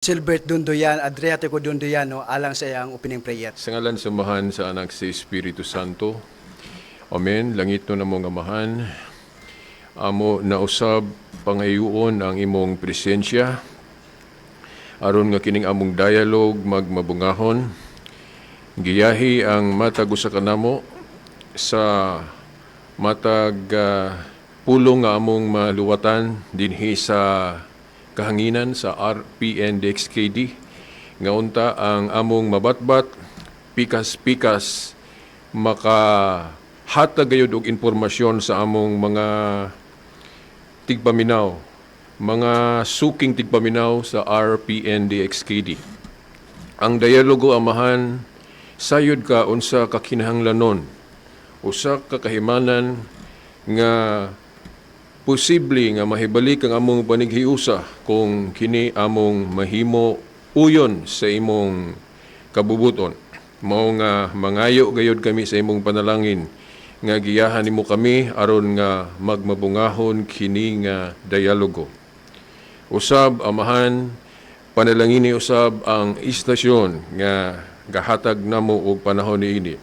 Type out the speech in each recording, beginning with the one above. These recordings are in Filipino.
Silbert Dundoyan, Adriatico Dundoyano, alang sa iyang opening prayer. Sa ngalan samahan sa anak sa Espiritu Santo. Amen. Langit no namong amahan. Amo nausab pangayuon ang imong presensya. Aron nga kining among dialog magmabungahon. Giyahi ang matag usa kanamo sa matag pulong nga among maluwatan dinhi sa kahanginan sa RPNDXKD nga unta ang among mabatbat pikas-pikas makahatag gayud og impormasyon sa among mga tigpaminaw, mga suking tigpaminaw sa RPNDXKD. Ang dialogo amahan sayod ka unsa ka kinahanglanon, usa ka kahimanan nga posible nga mahibalik ang among panighiusa kung kini among mahimo uyon sa imong kabubuton. Mao nga mangayo gayud kami sa imong panalangin nga giyahan nimo kami aron nga magmabungahon kini nga dialogo. Usab amahan panalangini usab ang istasyon nga gahatag namo og panahon niini.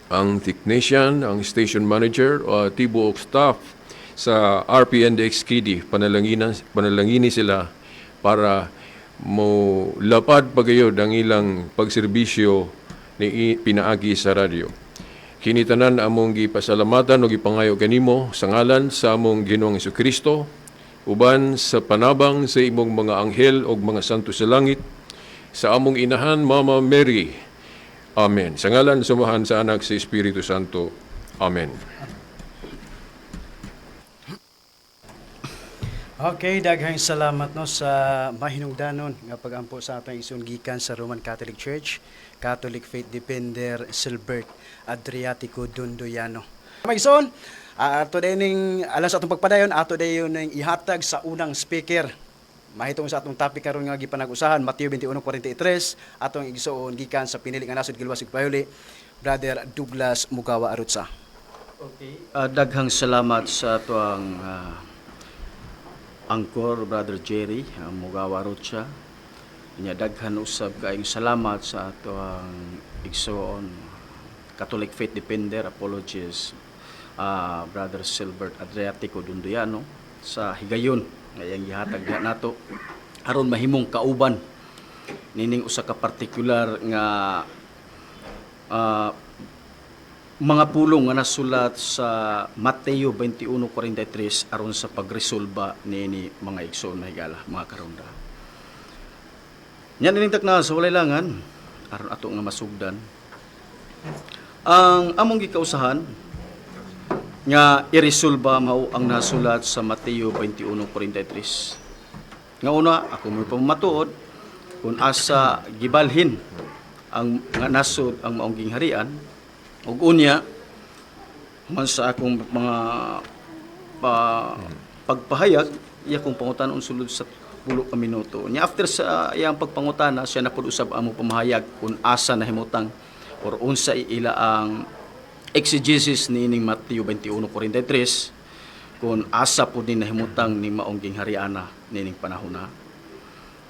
Ang technician, ang station manager o tibuok staff sa RPNDXKD, panalangini sila para mo lapad pagayod ang ilang pagserbisyo ni pinaagi sa radyo. Kinitanan among gipasalamatan o gipangayo kanimo sa ngalan sa among Ginoong Jesucristo, uban sa panabang sa imong mga anghel o mga santo sa langit, sa among inahan Mama Mary. Amen. Sa ngalan sumahan sa anak sa Espiritu Santo. Amen. Okay, daghang salamat no sa mahinungdanon nga pagampo sa atong igsoon gikan sa Roman Catholic Church, Catholic Faith Defender Silbert Adriatico Dundoyano. Magsoon, ato dining alang sa atong pagpadayon, ato dayon ning ihatag sa unang speaker. Mahitungod sa atong topic karon nga gipanag-usahan, Mateo 21:43, atong igsoon gikan sa pinili nga nasod Gilwasig Payuli, Brother Douglas Mugawa Arutza. Okay. Daghang salamat sa tuang Angkor, Brother Jerry, Mugawa Arutza. Daghan usab kaayong salamat sa tuang igsoon Catholic Faith Defender Apologist, Brother Silbert Adriatico Dundoyano sa higayon ngayang gihatag nato aron mahimong kauban nining usa ka partikular nga mga pulong nga nasulat sa Mateo 21:43 aron sa pagresolba niini mga igsoon na higala, mga karonda. Nya nining takna sa walay langan aron ato nga masugdan ang among gikausahan nga iresolba mao ang nasulat sa Mateo 21:43. Nga una, ako mo pamatuod kung asa gibalhin ang nga nasod ang maong gingharian ug unya man sa akong mga pagpahayag iya kong pangutanon sulod sa 10 ka minuto. Nya after sa iyang pagpangutana siya na pud usab amo pamahayag kung asa nahimutang or unsa ila ang exegesis niining Mateo 21:43 kung asa po din nahimutang ni maong ginghariana nining panahon na.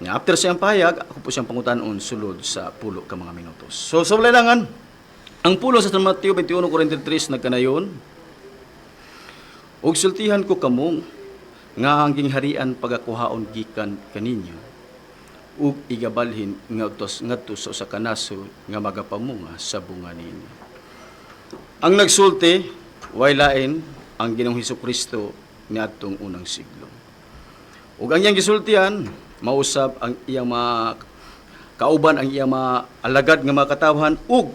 After siyang pahayag, ako po siyang pangutanon sulod sa 10 ka mga minutos. So sa langan, ang pulo sa Mateo 21:43 nagkanayon, ug sultihan ko kamong nga ang gingharian pagakuhaon gikan kaninyo ug igabalhin ngadto sa kanaso nga magapamunga sa bunga ninyo. Ang nagsulti, way lain ang Ginoong Hesukristo niadtong unang siglo. Ug ang iyang gisultihan, mausab ang iyang mga kauban, ang iyang mga alagad nga mga katawhan ug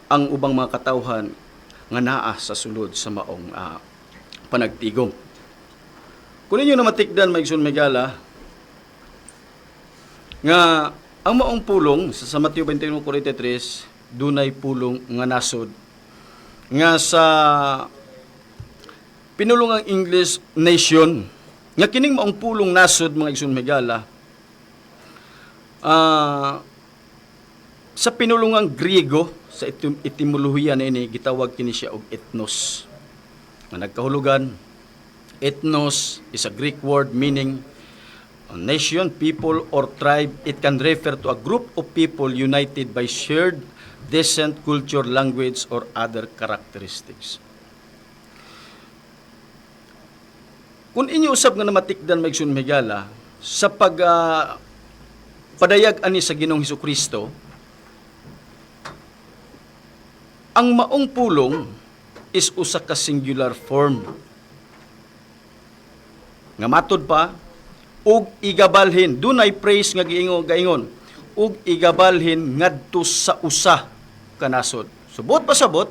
ang ubang mga katawhan nga naa sa sulod sa maong panagtigom. Kung ninyo na matikdan, maigsoon megala, nga ang maong pulong sa Mateo 21:43, dunay pulong nga nasod nga sa pinulungang English nation nga kining maong pulong nasod mga igsoon megala sa pinulungang Griego sa etimolohiya niini gitawag kini siya og ethnos nga nagkahulugan. Ethnos is a Greek word meaning nation, people, or tribe. It can refer to a group of people united by shared descent, culture, language, or other characteristics. Kung inyo usab nga namatikdan maigsoon Higala, sa padayag ani sa Ginoong Hesukristo, ang maong pulong is usa ka singular form. Nga matod pa, ug igabalhin, dunay praise nga gaingon, ug igabalhin ngadto sa usa ka nasod. Subot pasabot,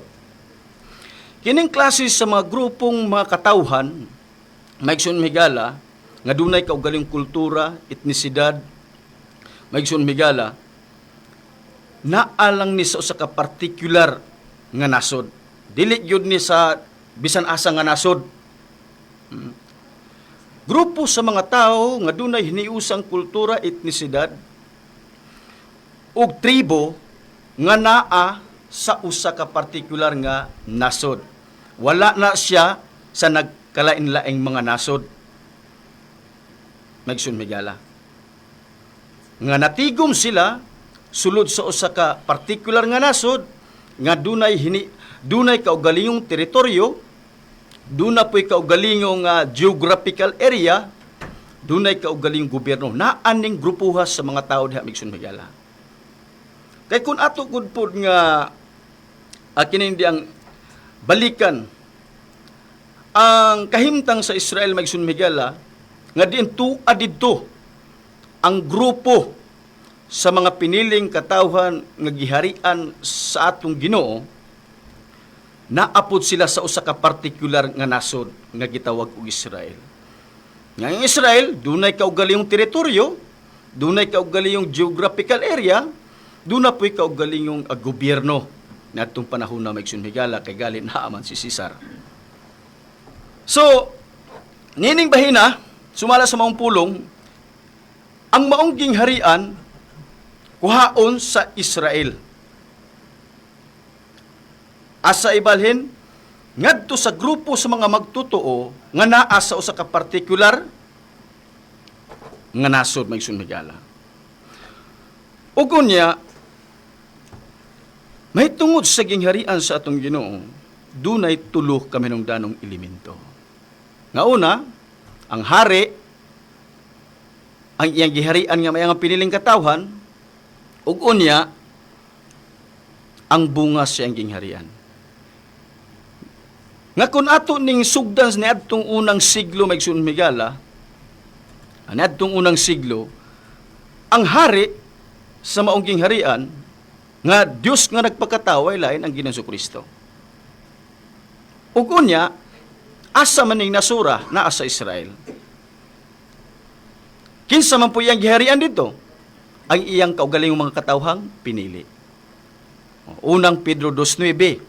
kining klase sa mga grupong mga katawhan, maigsoon Higala, nga dunay kaugalingong kultura, etnisidad, maigsoon Higala, naalang ni sa usa ka particular nga nasod. Dili gyud ni sa bisan asa nga nasod. Grupo sa mga tao nga dunay hiniusang kultura, etnisidad ug tribo nga naa sa usa ka partikular nga nasod. Wala na siya sa nagkalain-laing mga nasod. Maigsoon Higala. Nga natigom sila sulod sa usa ka partikular nga nasod nga dunay kaugalingong teritoryo, duna po'y kaugalingong geographical area, dunay kaugalingong gobyerno. Naaning grupuha sa mga tao diha maigsoon Higala. Kay kun ato gud pod nga kini ang balikan ang kahimtang sa Israel maigsoon Higala, nga diin tuad didto ang grupo sa mga piniling katawhan nga giharian sa atong Ginoo, naapod sila sa usa ka partikular nga nasod nga gitawag og Israel. Nga ang Israel dunay kaugalingong teritoryo, dunay kaugalingong geographical area, duna po'y kaugalingong gobyerno natong panahon na maigsoon Higala kay gali na man si Caesar. So, nining bahina sumala sa maong pulong, ang maong gingharian kuhaon sa Israel. Asa ibalhin, ngadto sa grupo sa mga magtotoo nga naa sa usa ka partikular nga nasod maigsoon Higala. Ug unya, may tungod sa gingharian sa atong Ginoo, dunay tulo ka minungdanong elemento. Nga una, ang hari, ang iyang giharian nga may nga piniling katawhan, ug unya ang bunga sa iyang gingharian. Nga kun ato ning sugdan ni adtong unang siglo maigsoon Higala, ani adtong unang siglo, ang hari sa maong gingharian nga Dios nga nagpakatao ay lain ang Ginoong Kristo. Ug unya asa man ning nasura naa sa Israel. Kinsa man po iyang giharian dito? Ang iyang kaugalingong mga katawhang pinili. Unang Pedro 2:9.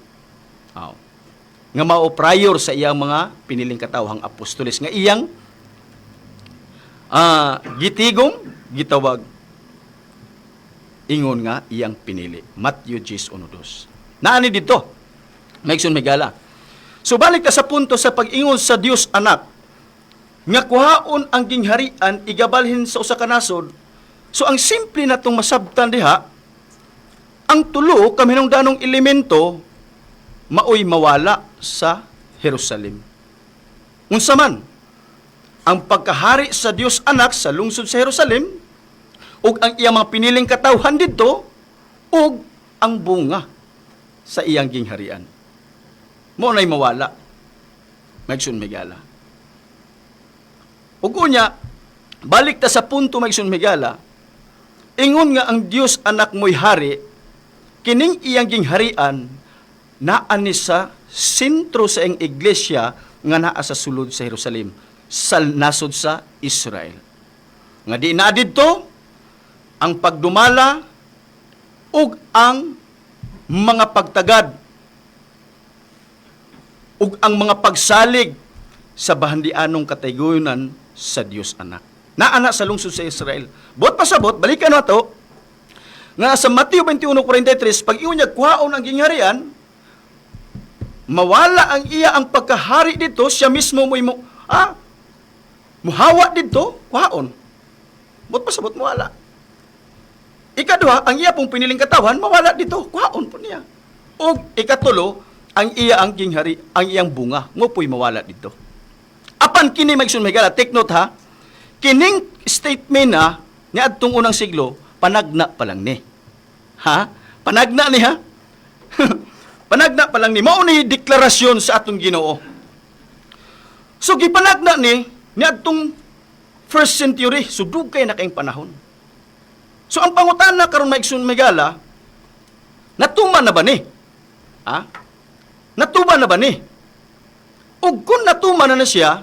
Nga mao prior sa iyang mga piniling katawhang apostoles nga iyang gitigom, gitawag ingon nga iyang pinili. Matthew 10:1-2. Naani dito? Maigsoon Higala. So balik ta sa punto sa pag-ingon sa Dios anak nga kuhaon ang gingharian igabalhin sa usa ka nasod. So ang simple natong masabtan diha, ang tulo ka minungdanong elemento maoy mawala sa Jerusalem. Unsa man ang pagkahari sa Dios anak sa lungsod sa Jerusalem ug ang iyang mga piniling katawhan didto ug ang bunga sa iyang gingharian. Mo nay mawala. Maigsoon Higala. Ug unya balik ta sa punto maigsoon Higala, ingon nga ang Dios anak mo'y hari, kining iyang gingharian naa ni sa sentro sa iyang iglesia nga naa sa sulod sa Jerusalem, sa nasod sa Israel. Nga di na didto ang pagdumala ug ang mga pagtagad ug ang mga pagsalig sa bahandianong katayunan sa Dios anak. Naa sa lungsod sa Israel. Bot pasabot, balikan nato nga sa Mateo 21:43, pag iyon niya kuhaon ang gingharian, mawala ang iya ang pagkahari dito, siya mismo muhawa dito, kuhaon. Bot pasabot mawala. Ikaduha, ang iya pong piniling katawan, mawala dito. Kuhaon po niya. O ikatulo, ang iya ang ginghari, ang iyang bunga, mo po'y mawala dito. Apan kini magsun megala, take note ha, kining statement na, ni adtong unang siglo, panagna pa lang ni. Ha? Panagna ni ha? Panagna pa lang ni. Mao ni deklarasyon sa atong Ginoo. So, gipanagna ni adtong first century, so dugay na kayong panahon. So, ang pangutana karon maigsun megala, natuman na ba ni? Ha? Natuman na ba ni? Ug kung natuman na siya,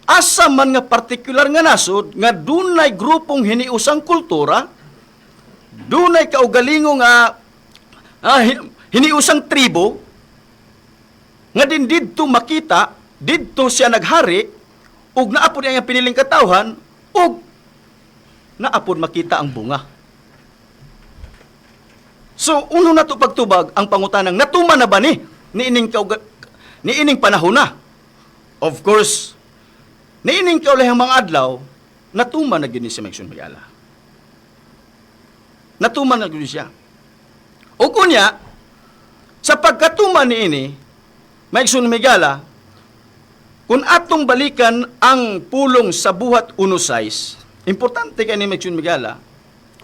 asa man nga partikular nga nasod, nga dunay grupong hiniusang kultura, dunay kaugalingo nga hiniusang tribo, nga din didto makita, didto siya naghari, ug naapod niya ang piniling katawhan, ug naapod makita ang bunga. So, uno na to pagtubag ang pangutanang natuman na ba ni ining panahon na. Of course, niining kaulahang mga adlaw, natuman na gini si Maigsoon Megala. Natuman na gini siya. O kunya, sa pagkatuman ni ini, Maigsoon Megala, kung atong balikan ang pulong sa buhat 1:6, importante kay ni Maigsoon Megala,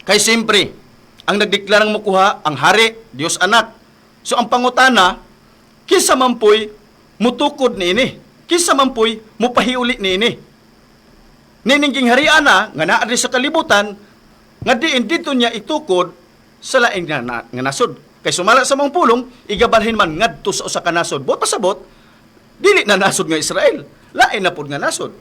kay siyempre, ang nagdeklarang mukuha, ang hari, Diyos anak. So ang pangutana, kisa mampoy mutukod ni ini. Kisa mampoy mupahiuli ni ini. Niningking hariana, nga naadri sa kalibutan, nga diin dito niya itukod sa laing nga nasod. Kay sumala sa mong pulong, igabalhin man ngadto sa usa ka nasod. Bot pasabot, dili na nasod nga Israel. Lain na pud nga nasod.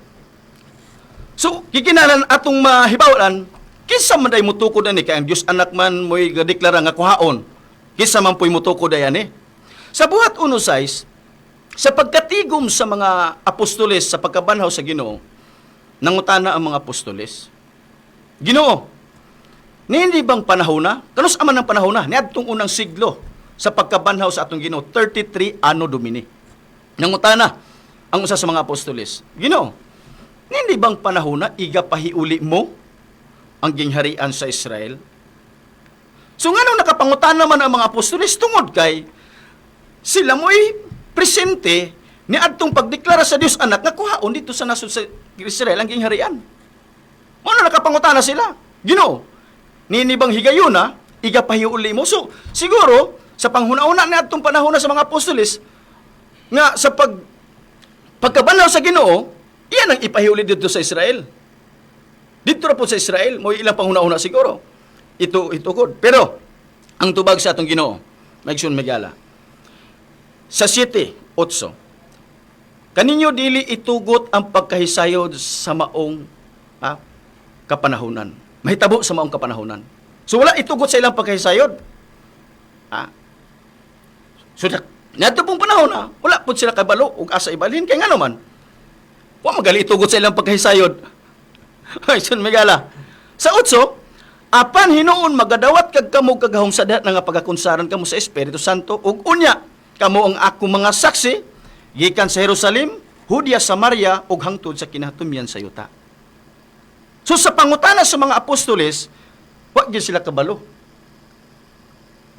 So, kikinalan atong mahibawan, kisa man day mutukod ani kay ang Dios anak man mo'y gadeklara nga kuhaon. Kisa man po'y mutukod ayan eh. Sa buhat 1:6, sa pagkatigom sa mga apostoles sa pagkabanhaw sa Ginoo, nangutana ang mga apostoles, Ginoo, hindi bang panahon na? Kanus aman ng panahon na? Niadtong unang siglo sa pagkabanhaw sa atong Ginoo, 33 Anno Domini. Nangutana ang usa sa mga apostoles, Ginoo, hindi bang panahon na igapahiuli mo ang gingharian sa Israel? So nga nung nakapangutan naman ang mga apostoles tungod kay sila mo'y presente ni adtong pagdeklara sa Dios anak nga kuhaon dito sa nasod sa Israel ang gingharian. Mo na nakapangutan na sila. Ginoo, nini bang higayon na igapahiuli mo? So siguro sa panghuna-una ni adtong panahon na sa mga apostoles nga sa pagkabanhaw sa Ginoo, iyan ang ipahiuli dito sa Israel. Dito na po sa Israel, mo ilang panghuna-una siguro. Ito kod. Pero, ang tubag sa atong Ginoo, Maigsoon Megala, sa 7:8, kaninyo dili itugot ang pagkahisayod sa maong kapanahunan. Mahitabo sa maong kapanahunan. So, wala itugot sa ilang pagkahisayod. So, nato pong panahon wala po sila kabalo ug asa ibalhin. Kaya nga naman, wa magali itugot sa ilang pagkahisayod. Maigsoon Megala. Sa 8, apan hinuon magadawat kag kamo kagahom sa dahat nga pagakunsaran kamo sa Espiritu Santo ug unya kamo ang ako mga saksi gikan sa Jerusalem, Judea, Samaria ug hangtod sa kinatumyan sa yuta. So sa pangutana sa mga apostoles, wa gyud sila kabalo.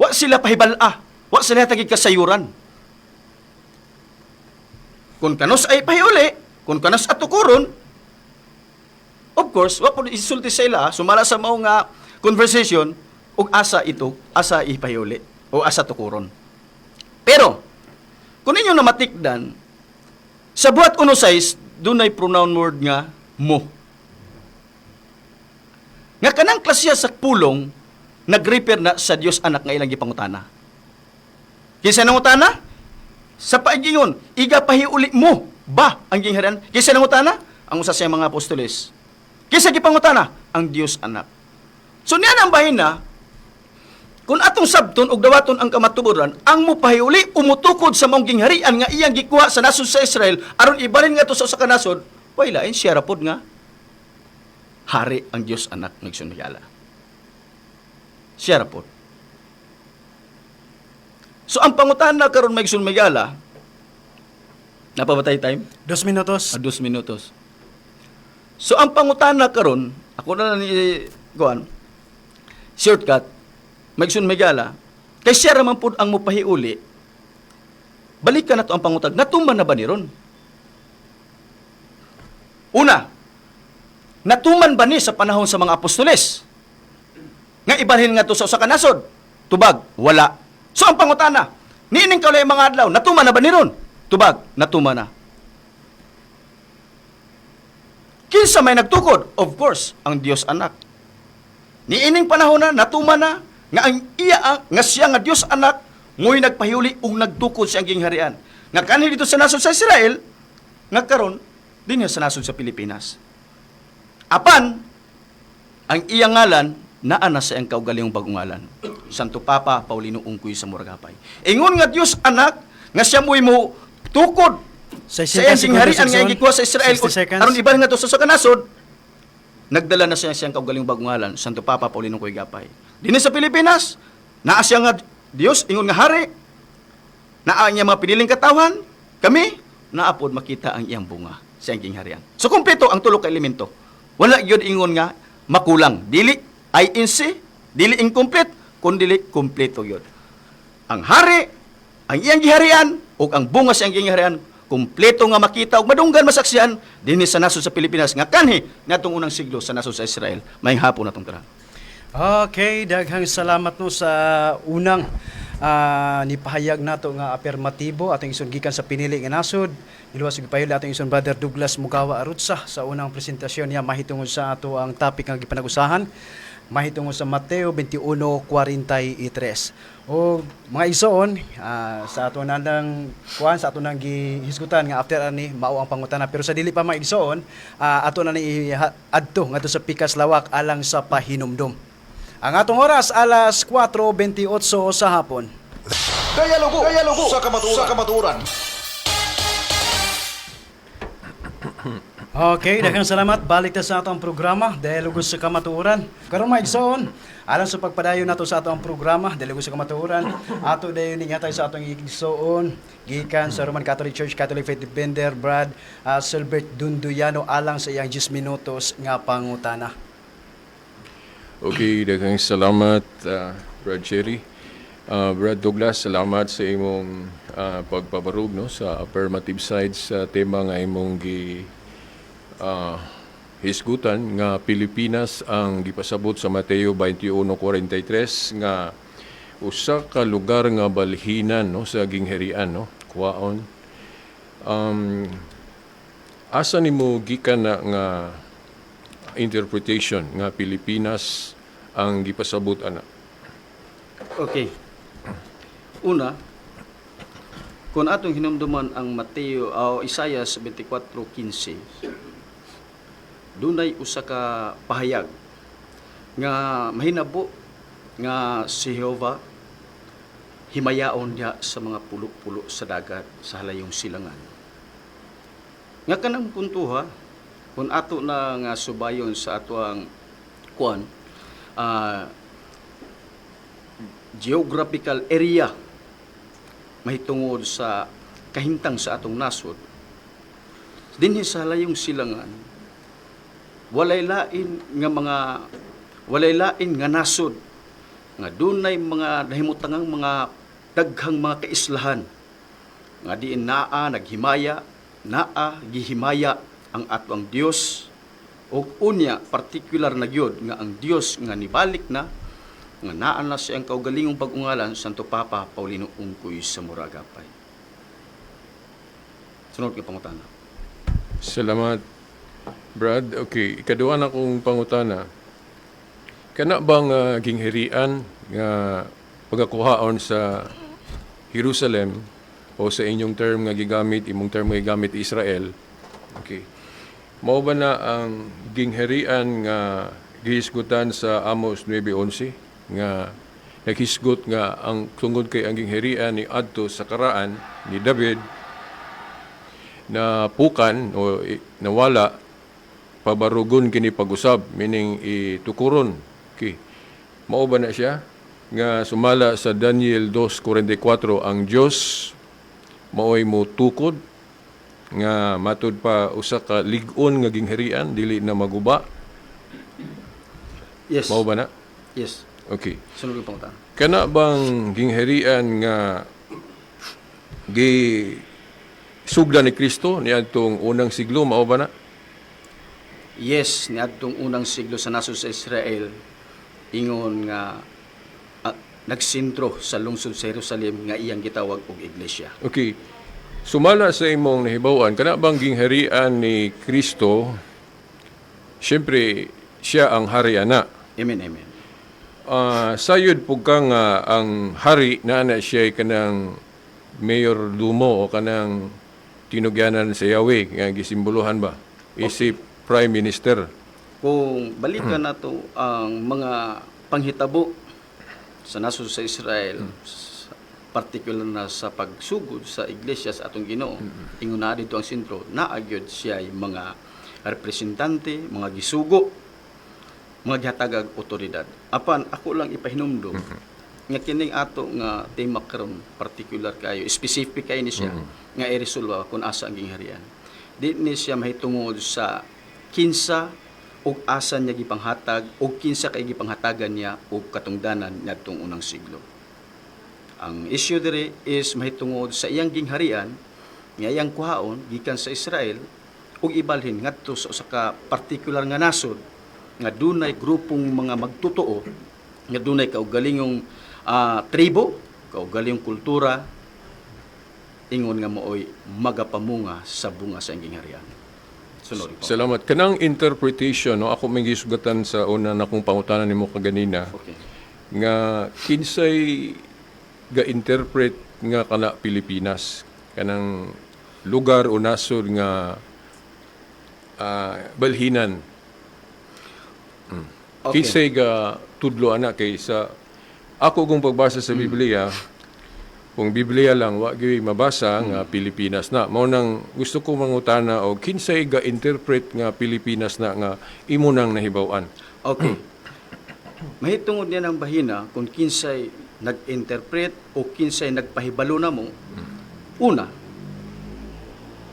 Wa sila pahibal-a, wa sila tagig kasayuran. Kung kanos ay pahiuli, kung kanos atukuron, of course, wa po isulti sa ila, sumala sa mao nga conversation, ug asa ipahiuli, o asa tukuron. Pero, kung ninyo na matikdan, sa buhat 1:6, dunay pronoun word nga, mo. Nga kanang klasya sa pulong, nag-refer na sa Dios anak nga ilang gipangutana. Kisa nangutana? Sa paigingon, igapahiuli mo ba ang gingharian? Kisa nangutana? Ang usa sa mga apostoles. Kisa gipangutana? Ang Dios anak. So niya nang bahin na, kung atong sabton og dawaton ang kamatuburan, ang mupahiuli umutukod sa mong gingharian nga iyang gikuha sa nasod sa Israel aron ibalin nga to sa usa ka nasod, wala in siya rapod nga hari ang Dios anak Maigsoon Megala. Siya rapod. So ang pangutana karon Maigsoon Megala, napabatay time? 2 minutos. 2 minutos. So ang pangutana karon, ako na lang ni kuan, shortcut, magsun megala, kay siya raman pud ang mupahiuli. Balikan na to ang pangutag, natuman na ba ni ron? Una, natuman ba ni sa panahon sa mga apostoles? Nga ibalhin nga to sa usa ka nasod? Tubag, wala. So ang pangutana, niining kaulay mga adlaw, natuman na ba ni ron? Tubag, natuman na. Kinsa may nagtukod? Of course, ang Dios anak. Niining panahon na, natuman na, nga ang iya nga siya nga Dios anak, ngoy nagpahiuli ug nagtukod sa angking harian. Nga kanhi dito sa nasod sa Israel, nga karon dinhi sa nasod sa Pilipinas. Apan ang iyang ngalan naa na sa iyang kaugalingong bagong ngalan. Santo Papa Paulino Ungkoy sa Muragapay. Ingon nga Dios anak nga siya mo tukod sa iyang harian nga gikuha sa Israel 60 seconds. aron iban nga to sa kanasod. Nagdala na siya siyang kaugalingong bagong ngalan, Santo Papa Paulino Ungkoy Gapay. Dinhi sa Pilipinas, naa siya nga Dios ingon nga hari. Naa niya mga piniling katawan, kami naapod makita ang iyang bunga sa iyang harian. So kumpleto ang tulo ka elemento. Wala gyud ingon nga makulang. Dili INC, dili incomplete, kundi kumpleto gyud. Ang hari, ang iyang giharian ug ang bunga sa iyang giharian kumpleto nga makita ug madunggan masaksihan dinhi sa nasod sa Pilipinas nga kanhi ngadtong unang siglo sa nasod sa Israel. May hapon natong tanan. Okay, daghang salamat no sa unang nipahayag nato nga afirmatibo atong ison gikan sa pinili nga nasod. Iluwas ug payuli atong ison Brother Douglas Mugawa Arutza sa unang presentasyon niya mahitungod sa ato ang topic nga gipanag-usahan, mahitungod sa Mateo 21:43. O mga isoon sa ato nandang kuan sa ato nang gihisgutan nga after ani mao ang pangutana, pero sa dili pa mga isoon ato na ni adto ngadto sa pikas lawak alang sa pahinumdom. Ang atong oras alas 4:28 sa hapon. Dialogo sa kamaturan. Okay, daghang salamat. Balik ta sa atong programa, Dialogo sa Kamatuoran. Karon mga igsoon, alang sa pagpadayon nato sa atong programa, Dialogo sa Kamatuoran, ato dayon ni hatay sa atong igsoon gikan sa Roman Catholic Church Catholic Faith Defender Brad Silbert Dunduyano alang sa iyang 10 minutos nga pangutana. Okay, daghang salamat, Brad Cherry. Brad Douglas, salamat sa imong pagpabarog no, sa affirmative side sa tema nga imong hisgutan nga Pilipinas ang gipasabot sa Mateo 21:43 nga usa ka lugar nga balhinan no, sa gingherian no, kuwaon. Asa nimo gikan na nga interpretation nga Pilipinas ang gipasabot ana? Okay. Una, kung atong hinumduman ang Mateo o Isaias 24:15, dunay usa ka pahayag nga mahinabo nga si Jehova himayaon niya sa mga pulo-pulo sa dagat sa halayong silangan. Nga kanang puntuha, kung ato na nga subayon sa ato ang kuan, geographical area mahitungod sa kahintang sa atong nasod, dinhi sa halayong silangan walay lain nga nasod nga dunay mga nahimutangang mga daghang mga kaislahan nga diin gihimaya ang ato ang Dios ug unya partikular na gyud nga ang Dios nga nibalik na nga naa na siyang kaugalingong pag-ungalan Santo Papa Paulino Ungkoy sa Muragapay. Sunod kay pangutana. Salamat, Brad. Okay, ikaduha na kong pangutana. Kana bang gingherian nga pagakuhaon sa Jerusalem o sa inyong term nga gigamit, imong term nga gigamit Israel? Okay. Mao ba na ang gingherian nga gihisgutan sa Amos 9:11 nga naghisgot nga ang tungod kay ang gingherian ni adto sa karaan ni David na pukan o nawala pabarugon kini pag-usab, meaning itukuron. Okay. Mao ba na siya nga sumala sa Daniel 2:44 ang Dios maoy mo tukod nga matud pa usa ka lig-on nga gingharian dili na maguba. Yes. Mao ba na? Yes. Okay. Sunod yung pangutan. Kana bang gingharian nga gi sugda ni Kristo niadtong unang siglo, mao ba na? Yes, niadtong unang siglo sa nasod sa Israel, ingon nga nagsentro sa lungsod sa Jerusalem nga iyang gitawag og iglesia. Okay. Sumala sa imong nahibawan, kana bang gingharian ni Kristo, siyempre siya ang hari ana. Amen, amen. Sayod po ka nga ang hari na siya kanang mayor dumo o kanang tinugyanan sa Yahweh nga gisimbolohan ba? Isip Prime Minister. Kung balikan nato ang mga panghitabo sa nasod sa Israel, particular na sa pagsugod sa iglesia sa atong Ginoo, ingon na dito ang sentro, naagyod siya ay mga representante, mga gisugo, mga gihatagag otoridad. Apan ako lang ipahinumdum nga kining ato nga tema karon particular kayo, specific kayo ni siya nga iresolba kung asa ang gingharian. Di ni siya mahitungod sa kinsa ug asa niya gipanghatag ug kinsa kay gipanghatagan niya ug katungdanan niadtong unang siglo. Ang issue diri is mahitungod sa iyang gingharian nga iyang kuhaon gikan sa Israel ug ibalhin ngadto sa usa ka particular nga nasod nga dunay grupong mga magtotoo nga dunay kaugalingong tribo, kaugalingong kultura, ingon nga mooy magapamunga sa bunga sa iyang gingharian. Sunod po. Salamat. Kanang interpretation, no, ako may gisugatan sa una na kung pangutanan nimo kaganina, Okay. nga kinsay ga-interpret nga kana Pilipinas, kanang lugar o nasod nga balhinan. Okay. Kinsay ga tudlo ana kay sa ako kung pagbasa sa Biblia, kung Biblia lang wa gyud mabasa nga Pilipinas na. Mao nang gusto ko mangutana og kinsay ga-interpret nga Pilipinas na nga imo nang nahibaw-an. Okay. Mahitungod niya ng bahina kung kinsay nag-interpret o kinsay nagpahibalo na mo. Una,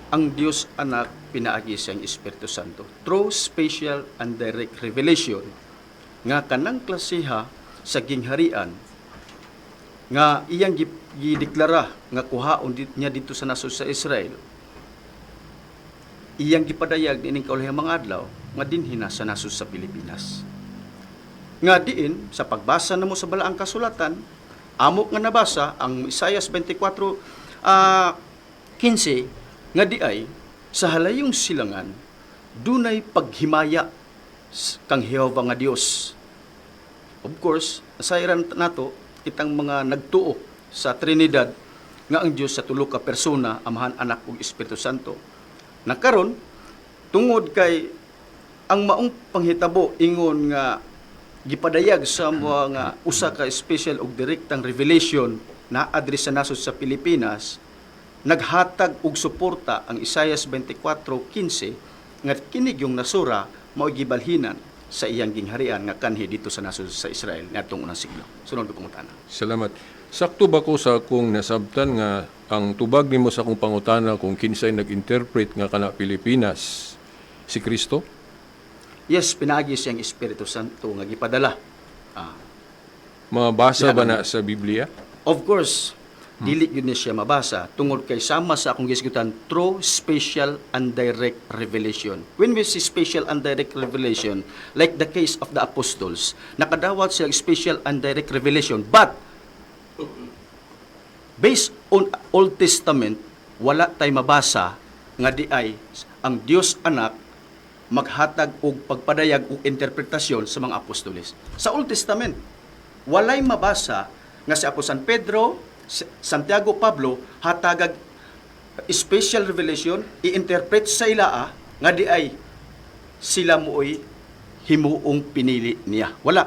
ang Diyos anak pinaagi siyang Espiritu Santo through special and direct revelation nga kanang klasiha sa gingharian nga iyang gideklara nga kuhaon niya dito sa nasod sa Israel. Iyang gipadayag dining kaulihang mga adlaw nga dinhi na sa nasod sa Pilipinas. Nga diin sa pagbasa namo sa balaang kasulatan, amok nga nabasa ang Isaiah 24:15 nga diay sa halayong silangan dunay paghimaya kang Jehova nga Dios. Of course, nasairan nato itang mga nagtuo sa Trinidad nga ang Dios sa tulo ka persona, Amahan, Anak ug Espiritu Santo. Nakaron tungod kay ang maong panghitabo ingon nga gipadayag sa mga usa ka special ug direktang revelation na address sa nasod sa Pilipinas, naghatag og suporta ang Isaiah 24:15 nga kinig yung nasura mao gibalhinan sa iyang gingharian nga kanhi dito sa nasod sa Israel niadtong unang siglo. Sunod ko pangutana. Salamat. Sakto ba ko sa akong nasabtan nga ang tubag nimo sa akong pangutana kung kinsay nag-interpret nga kana Pilipinas si Kristo? Yes, pinaagi siyang Espiritu Santo nga gipadala. Mabasa ba na sa Biblia? Of course, dili gyud ni siya mabasa tungod kay sama sa akong gisgutan through special and direct revelation. When we see special and direct revelation, like the case of the apostles, nakadawat silang special and direct revelation, but based on Old Testament, wala tay mabasa nga di ay ang Dios anak maghatag og pagpadayag og interpretasyon sa mga apostoles. Sa Old Testament, walay mabasa nga si Apo San Pedro, Santiago, Pablo hatagag special revelation i-interpret sa ilaa nga di ay sila mooy himuong pinili niya. Wala.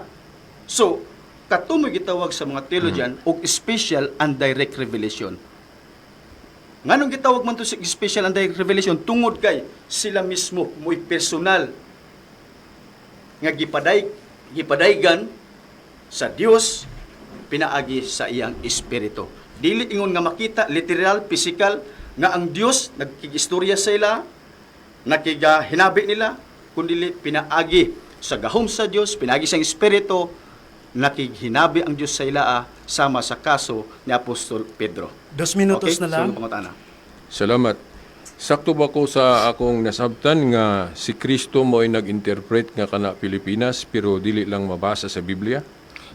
So, katumoy gitawag sa mga theologian og special and direct revelation. Nganong gitawag man to sa special and direct revelation tungod kay sila mismo mo'y personal nga gipadaygan sa Dios pinaagi sa iyang espiritu. Dili ingon nga makita literal, physical nga ang Dios nagkigistorya sa ila, nakigahinabi nila, kundi pinaagi sa gahom sa Dios, pinaagi sa Espiritu, nakighinabi ang Dios sa ila sama sa kaso ni Apostol Pedro. 2 minutos Okay? na lang. So, pangutana. Salamat. Sakto ba ko sa akong nasabtan nga si Kristo mo ay nag-interpret nga kana Pilipinas pero dili lang mabasa sa Biblia?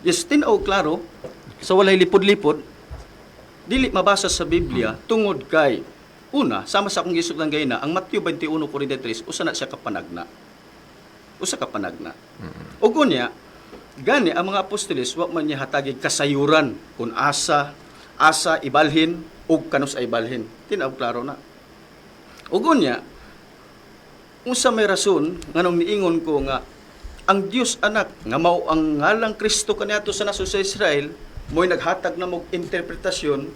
Yes, tinaw klaro, sa walay lipod-lipod, dili mabasa sa Biblia tungod kay una, sama sa akong gisog lang gayna, ang Matthew 21:43 usa na siya kapanagna. Usa kapanagna. Ug unya, gani ang mga apostoles wa man niya hatagi kasayuran kung asa ibalhin ug kanus ay ibalhin. Tinaw klaro na. Ug unya, unsa may rason nganong niingon ko nga ang Dios anak nga mao ang ngalang Kristo kaniadto sa naso sa Israel mo'y naghatag na mog interpretasyon,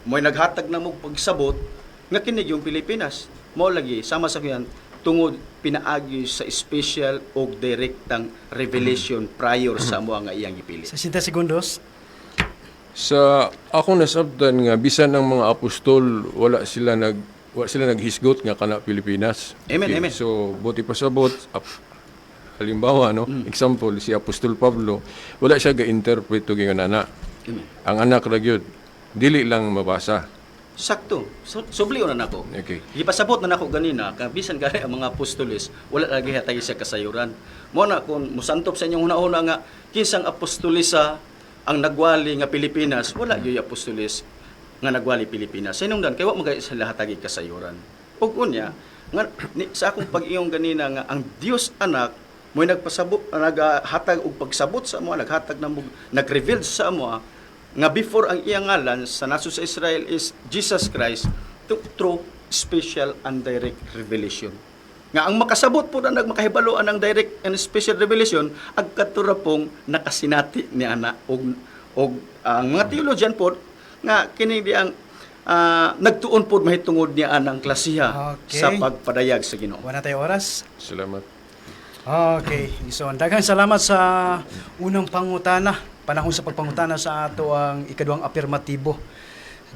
mo'y naghatag na mog pagsabot nga kini yung Pilipinas. Mao lagi sama sa kuyan tungod pinaagi sa special o direktang revelation prior sa mo nga iyang gipili. 60 segundos. Sa akong nasabtan nga bisan ang mga apostol wala sila naghisgot nga kana Pilipinas. Amen, amen. So buti pasabot halimbawa example si Apostol Pablo wala siya ga-interpret og nga nana. Amen. Ang anak ra gyud dili lang mabasa. Sakto. Subliyo na nako. Okay. Gipasabot na nako ganina ka bisan gani ang mga apostoles wala lagi hatagi sa kasayuran. Mo na kun musantop sa inyong una nga kinsang apostolesa ang nagwali nga Pilipinas wala gyud apostoles nga nagwali Pilipinas. Sinungdan kay wa magay sa hatagi kasayuran. Ug unya nga sa akong pag-iyong ganina nga ang Dios anak mo'y nagpasabot naghatag og pagsabot sa amo naghatag na nag-reveal sa amo nga before ang iyang ngalan sa naso sa Israel is Jesus Christ through special and direct revelation. Nga ang makasabot po na nagmakahibaloan ng direct and special revelation ang katura pong nakasinati ni ana og ang mga theologian po nga kini di ang nagtuon po mahitungod niya anang klasiha Okay. sa pagpadayag sa Ginoo. Wala tayo oras. Salamat. Okay. So, daghang salamat sa unang pangutana. Panahon sa pagpangutana sa ato ang ikaduhang afirmatibo.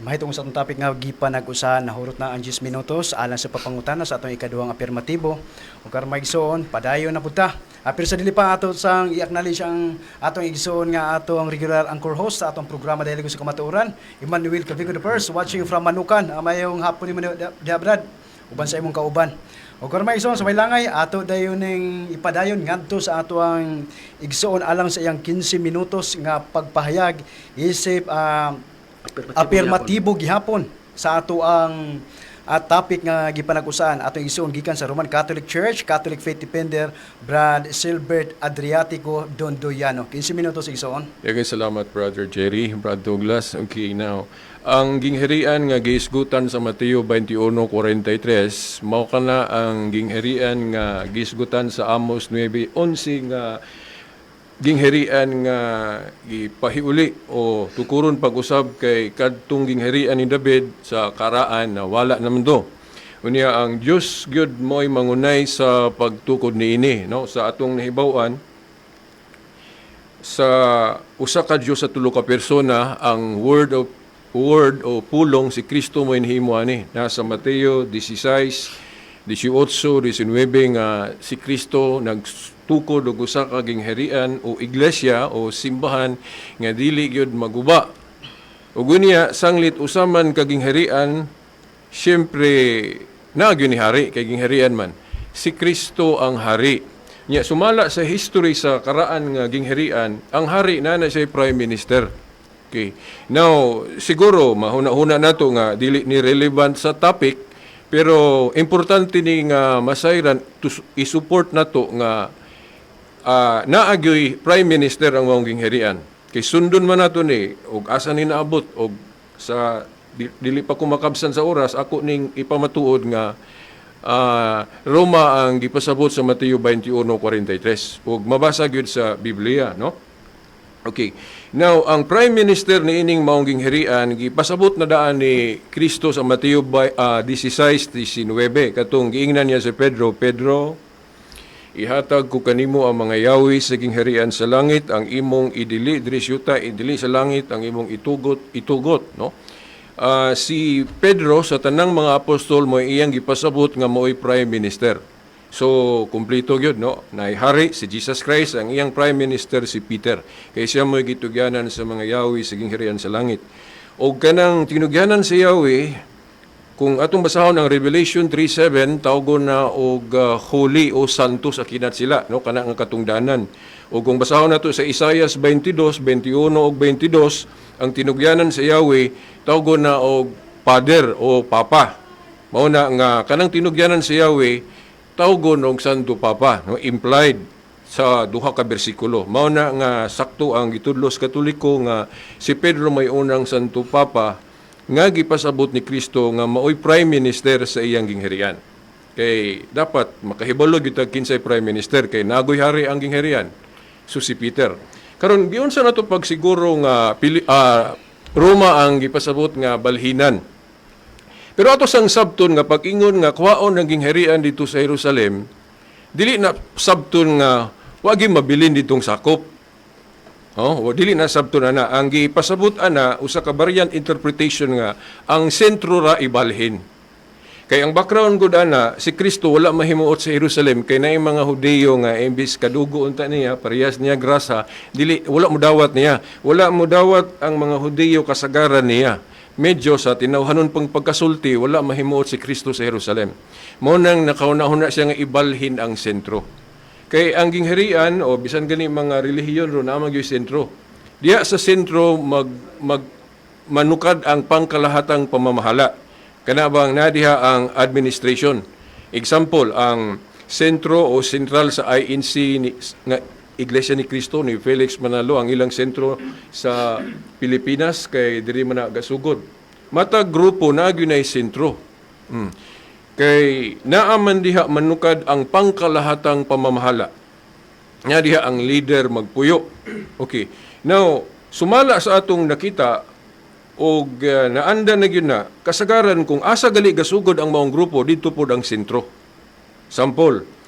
Mahitungod sa atong topic nga gipanag-usahan nahurot na ang 10 minutos alang sa pagpangutana sa atong ikaduhang afirmatibo. Ug karon maigsoon, padayon na pud ta. Apir sa dili pa ato sang i-acknowledge ang atong igsoon nga ato ang regular anchor host sa atong programa Dialogo sa Kamatuoran, Emmanuel Cavigo the First, watching from Manukan. Mayong hapon ni Diabrad, uban sa imong kauban. O karon may igsoon sa may langay ato dayon ning ipadayon ngadto sa ato ang igsoon alang sa iyang 15 minutos nga pagpahayag isip afirmatibo gihapon sa ato ang topic nga gipanag-usahan atong igsoon gikan sa Roman Catholic Church, Catholic Faith Defender Brad Silbert Adriatico Dondoyano. 15 minutos igsoon. Daghang salamat Brother Jerry, Brad Douglas. Okay, now ang gingherian nga giisgutan sa Mateo 21:43 mao kana ang gingherian nga giisgutan sa Amos 9:11 nga gingherian nga gipahiuli o tukuron pag-usab kay kadtong gingherian ni David sa karaan na wala naman do. Unya ang Dios gyud mo'y mangunay sa pagtukod niini no sa atong nahibaw-an sa usa ka Dios sa tulo ka persona ang word o pulong si Kristo mo inhimo ani nasa Mateo 16:18, 19 nga si Kristo nagtukod og usa ka gingherian o iglesia o simbahan nga dili gyud maguba. Ug unya sanglit usaman ka gingherian syempre na gyud ni hari kay gingherian man. Si Kristo ang hari. Nya sumala sa history sa karaan nga gingherian, ang hari na siya prime minister. Okay. Now, siguro mahuna-huna nato nga dili ni relevant sa topic pero importante ni nga masayran i-support nato nga naagyoy prime minister ang mong gingherian. Kay sundon man nato ni og asa ni naabot og sa dili pa ko makabsan sa oras ako ning ipamatuod nga Roma ang gipasabot sa Mateo 21:43 ug mabasa gyud sa Biblia, no? Okay. Now, ang Prime Minister ni ining maong gingherian gipasabot na daan ni Kristo sa Mateo 16:19 katong giingnan niya si Pedro, ihatag ko kanimo ang mga yawi sa gingherian sa langit, ang imong idili diri sa yuta, idili sa langit ang imong itugot, no? si Pedro sa tanang mga apostol mo iyang gipasabot nga mo'y prime minister. So, kumplito gyud no? Naihari si Jesus Christ, ang iyang prime minister si Peter. Kaya siya mo'y gitugyanan sa mga Yahweh sa gingharian sa langit. O kanang tinugyanan sa Yahweh, kung atong basahon ang Revelation 3:7, tawgon na og holy o santos akinat sila, no? Kana nga katungdanan. O kung basahon nato sa Isaiah 22, 21 ug 22, ang tinugyanan sa Yahweh tawgon na og Father o Papa. Mao na nga kanang tinugyanan sa Yahweh tawgon og Santo Papa, no? Implied sa duha ka bersikulo. Mao na nga sakto ang gitudlos Katoliko nga si Pedro may unang Santo Papa nga gipasabot ni Kristo nga maoy prime minister sa iyang gingharian. Kay dapat makahibalo gyud ta kinsay prime minister kay nagoy hari ang gingharian. So si Peter. Karon giun sa nato pagsiguro nga Roma ang gipasabot nga balhinan. Pero ato sang sabton nga pag-ingon nga kuhaon ang gingharian dito sa Jerusalem, dili na sabton nga wagi mabilin ditong sakop. Dili na sabton ana ang gipasabot ana usa ka variant interpretation nga ang sentro ra ibalhin. Kay ang background gud ana si Kristo wala mahimuot sa Jerusalem kay naay mga Hudiyo nga imbis kadugo unta niya parehas niya grasa dili wala mo dawat niya. Wala mo dawat ang mga Hudiyo kasagaran niya. Medyo sa tinawhanon pang pagkasulti, wala mahimuot si Kristo sa Jerusalem. Mao nang nakaunahon na siya nga ibalhin ang sentro. Kay ang gingharian o bisan gani mga relihiyon ro na magyoy sentro. Diya sa sentro manukad ang pangkalahatang pamamahala. Kana bang nadiha ang administration. Example, ang sentro o sentral sa INC nga Iglesia ni Cristo ni Felix Manalo ang ilang sentro sa Pilipinas kay diri man gasugod. Mata grupo na gyunay sentro. Kay naaman diha manukad ang pangkalahatang pamamahala. Nga diha ang leader magpuyo. Okay. Now, sumala sa atong nakita og naanda na gyud na kasagaran kung asa gali gasugod ang maong grupo dito pod ang sentro. Sample,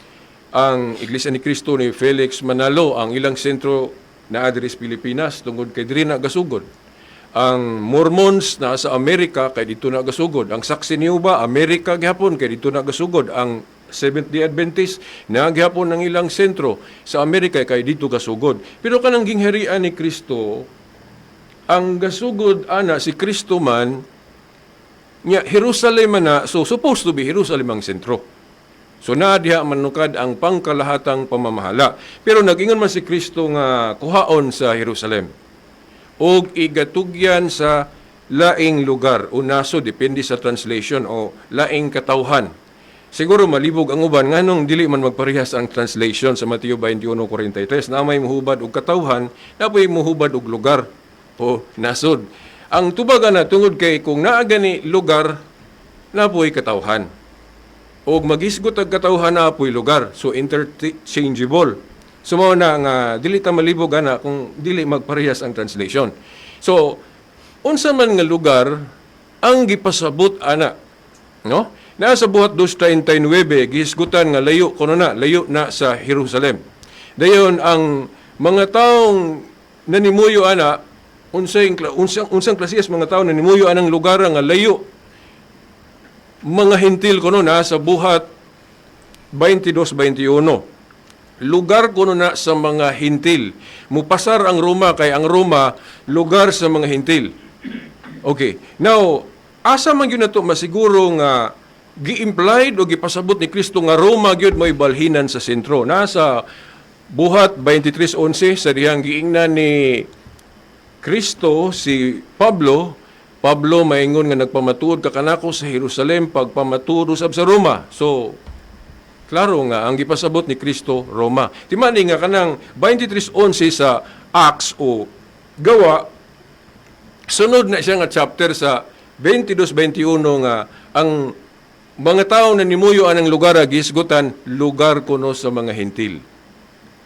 ang Iglesia ni Cristo ni Felix Manalo, ang ilang sentro na adres Pilipinas, tungod kay diri na gasugod. Ang Mormons na sa Amerika, kay dito na gasugod. Ang Saksi ni Jehovah, Amerika gihapon, kay dito na gasugod. Ang Seventh-day Adventist, na gihapon ang ilang sentro sa Amerika, kay dito gasugod. Pero kanang gingharian ni Kristo, ang gasugod ana si Kristo man, nga Jerusalem na, so supposed to be Jerusalem ang sentro. So diha manukad ang pangkalahatang pamamahala. Pero nag-ingon man si Kristo nga kuhaon sa Jerusalem. O igatugyan sa laing lugar o naso, depende sa translation, o laing katawhan. Siguro malibog ang uban, nganong dili man magparehas ang translation sa Mateo 21:43, na may muhubad og katawhan, na may muhubad og lugar o nasod. Ang tubagan na tungod kay kung naa gani lugar, na po'y katawhan. O magisgot ang katawhan na apoy lugar. So, interchangeable. So, mao na nga, dili ta malibog ana kung dili magparehas ang translation. So, unsa man nga lugar, ang gipasabot ana. No? Nasa buhat 2:39, gihisgutan nga layo, kuno na, layo na sa Jerusalem. Dayon, ang mga taong nanimuyo ana, unsang klasiyas mga tao nanimuyo anang lugar nga layo, mga hintil kuno na sa buhat 22-21. Lugar kuno na sa mga hintil. Mupasar ang Roma kay ang Roma lugar sa mga hintil. Okay. Now, asa man gyud nato masiguro nga gi-implied o gipasabot ni Kristo nga Roma gyud may balhinan sa sentro. Nasa buhat 23:11 sa dihang giingnan ni Kristo si Pablo maingon nga nagpamatuod ka kanako sa Jerusalem pagpamatuod usab sa Roma. So, klaro nga ang gipasabot ni Kristo Roma. Timani nga kanang 23:11 sa Acts o Gawa, sunod na siya nga chapter sa 22-21 nga ang mga tao na nimuyo anang lugar gisgutan lugar kuno sa mga hintil.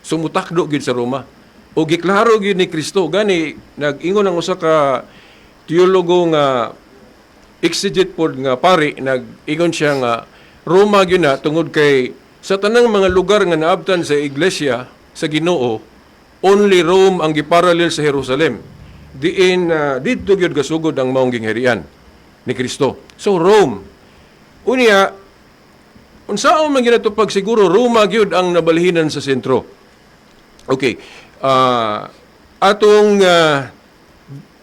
Sumutakdo gid sa Roma. O giklaro gid ni Kristo gani nag-ingon ang usa ka teologo nga exegete pod nga pari nag-ingon siya nga Roma gyud na tungod kay sa tanang mga lugar nga naabtan sa iglesia sa Ginoo only Rome ang giparallel sa Jerusalem. Diin didto gyud gasugod ang maong gingharian. ni Kristo. So Rome. Unya, unsaon man ginatupag siguro Roma gyud ang nabalhinan sa sentro. Okay. Atong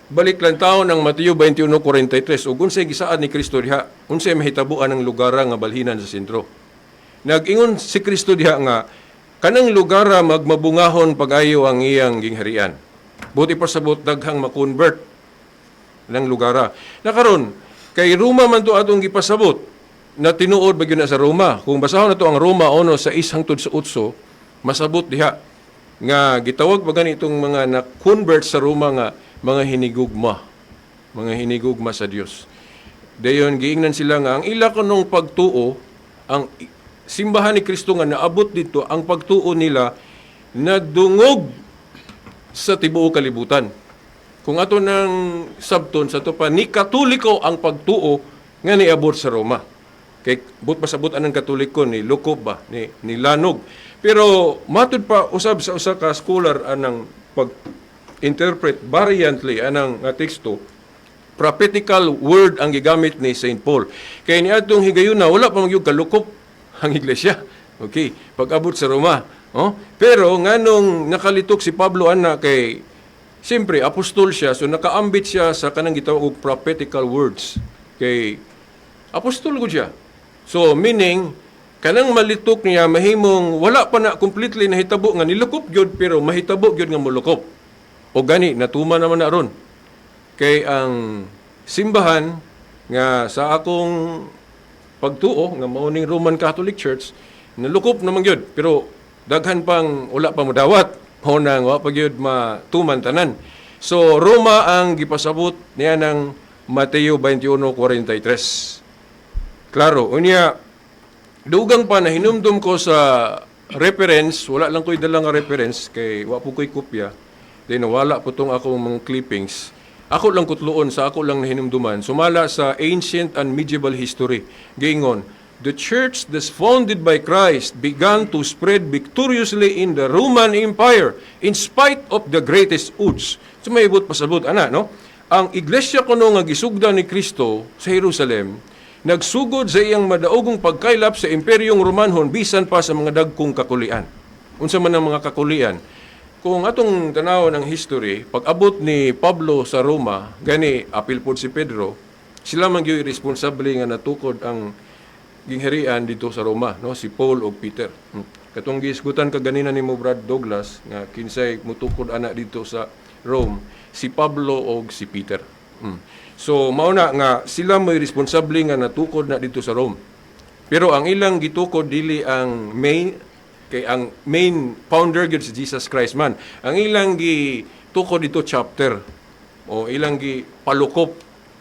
balik lang taon ng Mateo 21:43 ug unsay gisaad ni Kristo diha, unsay mahitabuan ang lugar nga balhinan sa sentro. Nag-ingon si Kristo diha nga kanang lugar magmabungahon pag-ayo ang iyang gingharian. Buti pa sabot daghang ma-convert ng lugar. Nakaron kay Roma man to atong gipasabot na tinuod ba gyud na sa Roma. Kung basahon nato ang Roma 1:6-8, masabot diha nga gitawag ba ganitong mga na-convert sa Roma nga mga hinigugma sa Dios. Dayon giingnan sila nga ang ila kanong pagtuo, ang simbahan ni Kristo nga naabot dito, ang pagtuo nila nadungog sa tibuok kalibutan. Kung ato ng sabton sa to pa ni Katoliko ang pagtuo nga niabot sa Roma. Kay but pasabot anang Katoliko ni lukob ba ni lanog. Pero matud pa usab sa usa ka scholar anang pag-interpret variantly anang nga teksto, prophetical word ang gigamit ni St. Paul. Kay niadtong higayuna wala pa magyud kalukop ang iglesia. Okay, pag-abot sa Roma. Oh? Pero nganong nakalitok si Pablo ana kay siyempre apostol siya, so nakaambit siya sa kanang gitawag og prophetical words. Kay apostol gud siya. So meaning kanang malitok niya mahimong wala pa na completely nahitabo nga nilukop gyud pero mahitabo gyud nga molukop. O gani natuman naman na ron. Kay ang simbahan nga sa akong pagtuo nga mao ning Roman Catholic Church nalukop naman gyud pero daghan pang wala pa modawat o nang wa pa gyud matuman tanan. So Roma ang gipasabot niya ng Mateo 21:43. Klaro, unya dugang pa na hinumdum ko sa reference, wala lang ko'y dalang reference kay wa po ko'y kopya. Then wala po tong akong mga clippings. Ako lang kutluon sa ako lang nahinumduman. Sumala sa ancient and medieval history. Gingon, the church that's founded by Christ began to spread victoriously in the Roman Empire in spite of the greatest odds. So may ibot pasabot, ana, no? Ang iglesia kuno nga gisugda ni Kristo sa Jerusalem, nagsugod sa iyang madaogong pagkaylap sa Imperyong Romanhon bisan pa sa mga dagkong kakulian. Unsa man ang mga kakulian? Kung atong tanaw ng history, pag-abot ni Pablo sa Roma, gani apil pod si Pedro, sila man gyud responsable nga natukod ang gingharian dito sa Roma, no? Si Paul o Peter. Katong gisgutan kaganina ni mo Brad Douglas nga kinsay mutukod ana dito sa Rome, si Pablo o si Peter. So mao na nga sila may responsable nga natukod na dito sa Rome. Pero ang ilang gitukod dili ang ang main founder gyud si Jesus Christ man. Ang ilang gitukod dito chapter o ilang gipalukop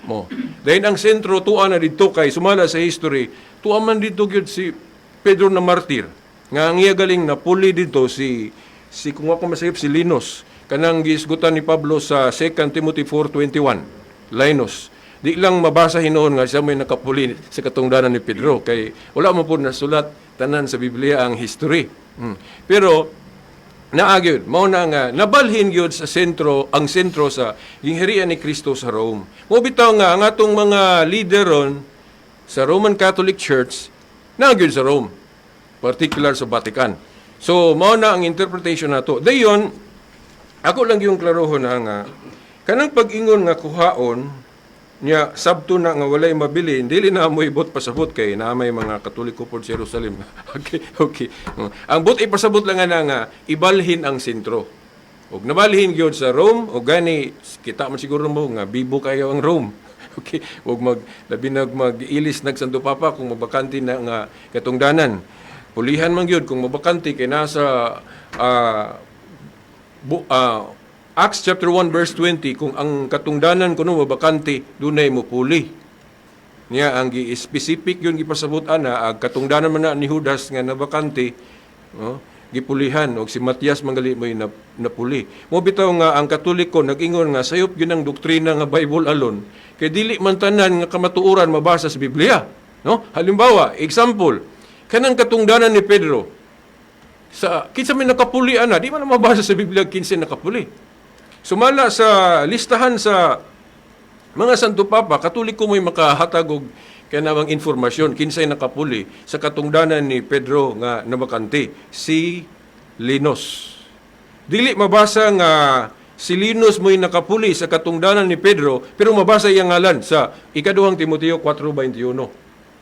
mo. Dahil ang sentro tuwa na dito kay sumala sa history, tuwa man dito gyud si Pedro na martir. Nga ang iya galing napuli dito si kung ako masayop si Linus. Kanang gisgutan ni Pablo sa 2 Timothy 4:21. Linus. Di lang mabasa hinoon nga siya may nakapuli sa katungdanan ni Pedro kay wala mo po nasulat tanan sa Biblia ang history. Pero naagid mao na nga nabalhin gyud sa sentro sa gingharian ni Kristo sa Rome. Mo bitaw nga ang atong mga leader ron sa Roman Catholic Church naagid sa Rome, particular sa Vatican. So mao na ang interpretation nato. Dayon ako lang yung klarohon na nga kanang pag-ingon nga kuhaon niya sabto na nga walay mabili, dili na mo ibot pasabot kay na may mga Katoliko po sa Jerusalem. Okay. Ang bot ipasabot lang nga ibalhin ang sentro. Og nabalhin gyud sa Rome, og gani kita man siguro mo nga bibo kayo ang Rome. Okay, og labi mag-ilis nagsanto papa kung mabakanti na nga katungdanan. Pulihan man gyud kung mabakanti kay nasa Acts chapter 1 verse 20, kung ang katungdanan kuno mabakante, dunay mo puli. Niya ang gi-specific yun gipasabot ana ang katungdanan man na ni Judas nga nabakante, no? Gipulihan og si Matias manggali mo napuli. Mo bitaw nga ang Katoliko nag-ingon nga sayop gyud ang doktrina nga Bible alone, kay dili man tanan nga kamatuoran mabasa sa Biblia, no? Halimbawa, example, kanang katungdanan ni Pedro sa kinsa may nakapuli ana, di man mabasa sa Biblia kinsa nakapuli. Sumala sa listahan sa Mga Santo Papa, Katoliko mo'y makahatag og kanawang informasyon kinsay nakapuli sa katungdanan ni Pedro nga nabakante, si Linus. Dili mabasa nga si Linus mo'y nakapuli sa katungdanan ni Pedro, pero mabasa iyang ngalan sa ikaduhang Timoteo 4:21.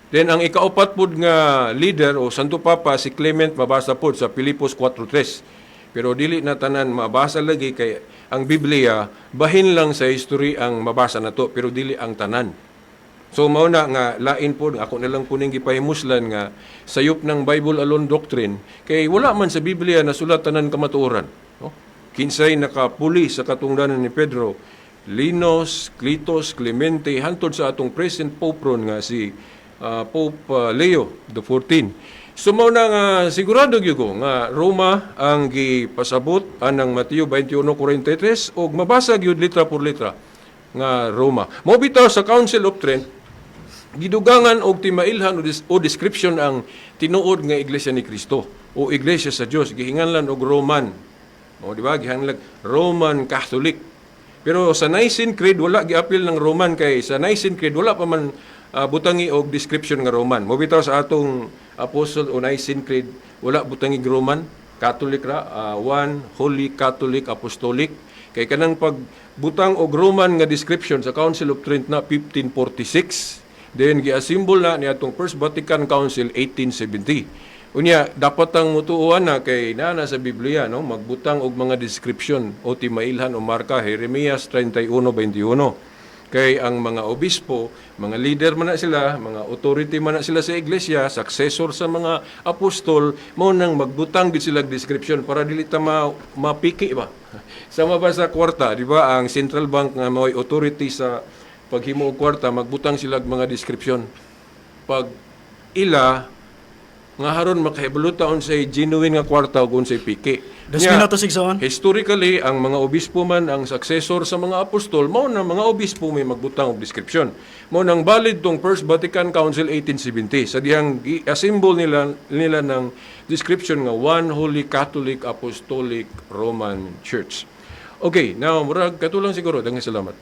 Then ang ikaapat pod nga leader o Santo Papa si Clement mabasa pod sa Filipos 4:3. Pero dili na tanan mabasa lagi kay ang Biblia bahin lang sa history ang mabasa nato pero dili ang tanan. So mao na nga lain pod ako na lang kuning gipahimuslan nga sayop ng Bible alone doctrine kay wala man sa Biblia na sulat tanan kamatuoran, no? Kinsay nakapuli sa katungdanan ni Pedro, Linus, Clitus, Clemente hantod sa atong present Pope ron nga si Pope Leo XIV. So mao na nga sigurado gyud ko nga Roma ang gipasabot anang Mateo 21:43 ug mabasa gyud litra por litra nga Roma. Mao bitaw sa Council of Trent gidugangan og timailhan o description ang tinuod nga Iglesia ni Cristo o Iglesia sa Dios gihinganlan og Roman. O di ba gihanlag Roman Catholic. Pero sa Nicene Creed wala giapil ng Roman kay sa Nicene Creed wala pa man butangi og description nga Roman. Mo bitaw sa atong Apostle o Nicene Creed wala butangi Roman, Catholic ra, one Holy Catholic Apostolic. Kay kanang pagbutang og Roman nga description sa Council of Trent na 1546. Then giasimbol na ni atong First Vatican Council 1870. Unya dapat ang mutuuan na kay nana sa Biblia no magbutang og mga description o timailhan o marka Jeremias 31:21. Kay ang mga obispo, mga leader man na sila, mga authority man na sila sa iglesia, successor sa mga apostol, mo nang magbutang gid sila description para dili ta mapiki ba. Sa mabasa kwarta, di ba, ang Central Bank nga may authority sa paghimo og kwarta, magbutang sila mga description. Pag ila nga haron makahibaluta unsay genuine nga kwarta ug unsay piki. 2 minutos igsoon. Historically, ang mga obispo man ang successor sa mga apostol, mao na mga obispo may magbutang og description. Mao nang valid tong First Vatican Council 1870 sa dihang assemble nila ng description nga one Holy Catholic Apostolic Roman Church. Okay, now murag katulang siguro daghang salamat.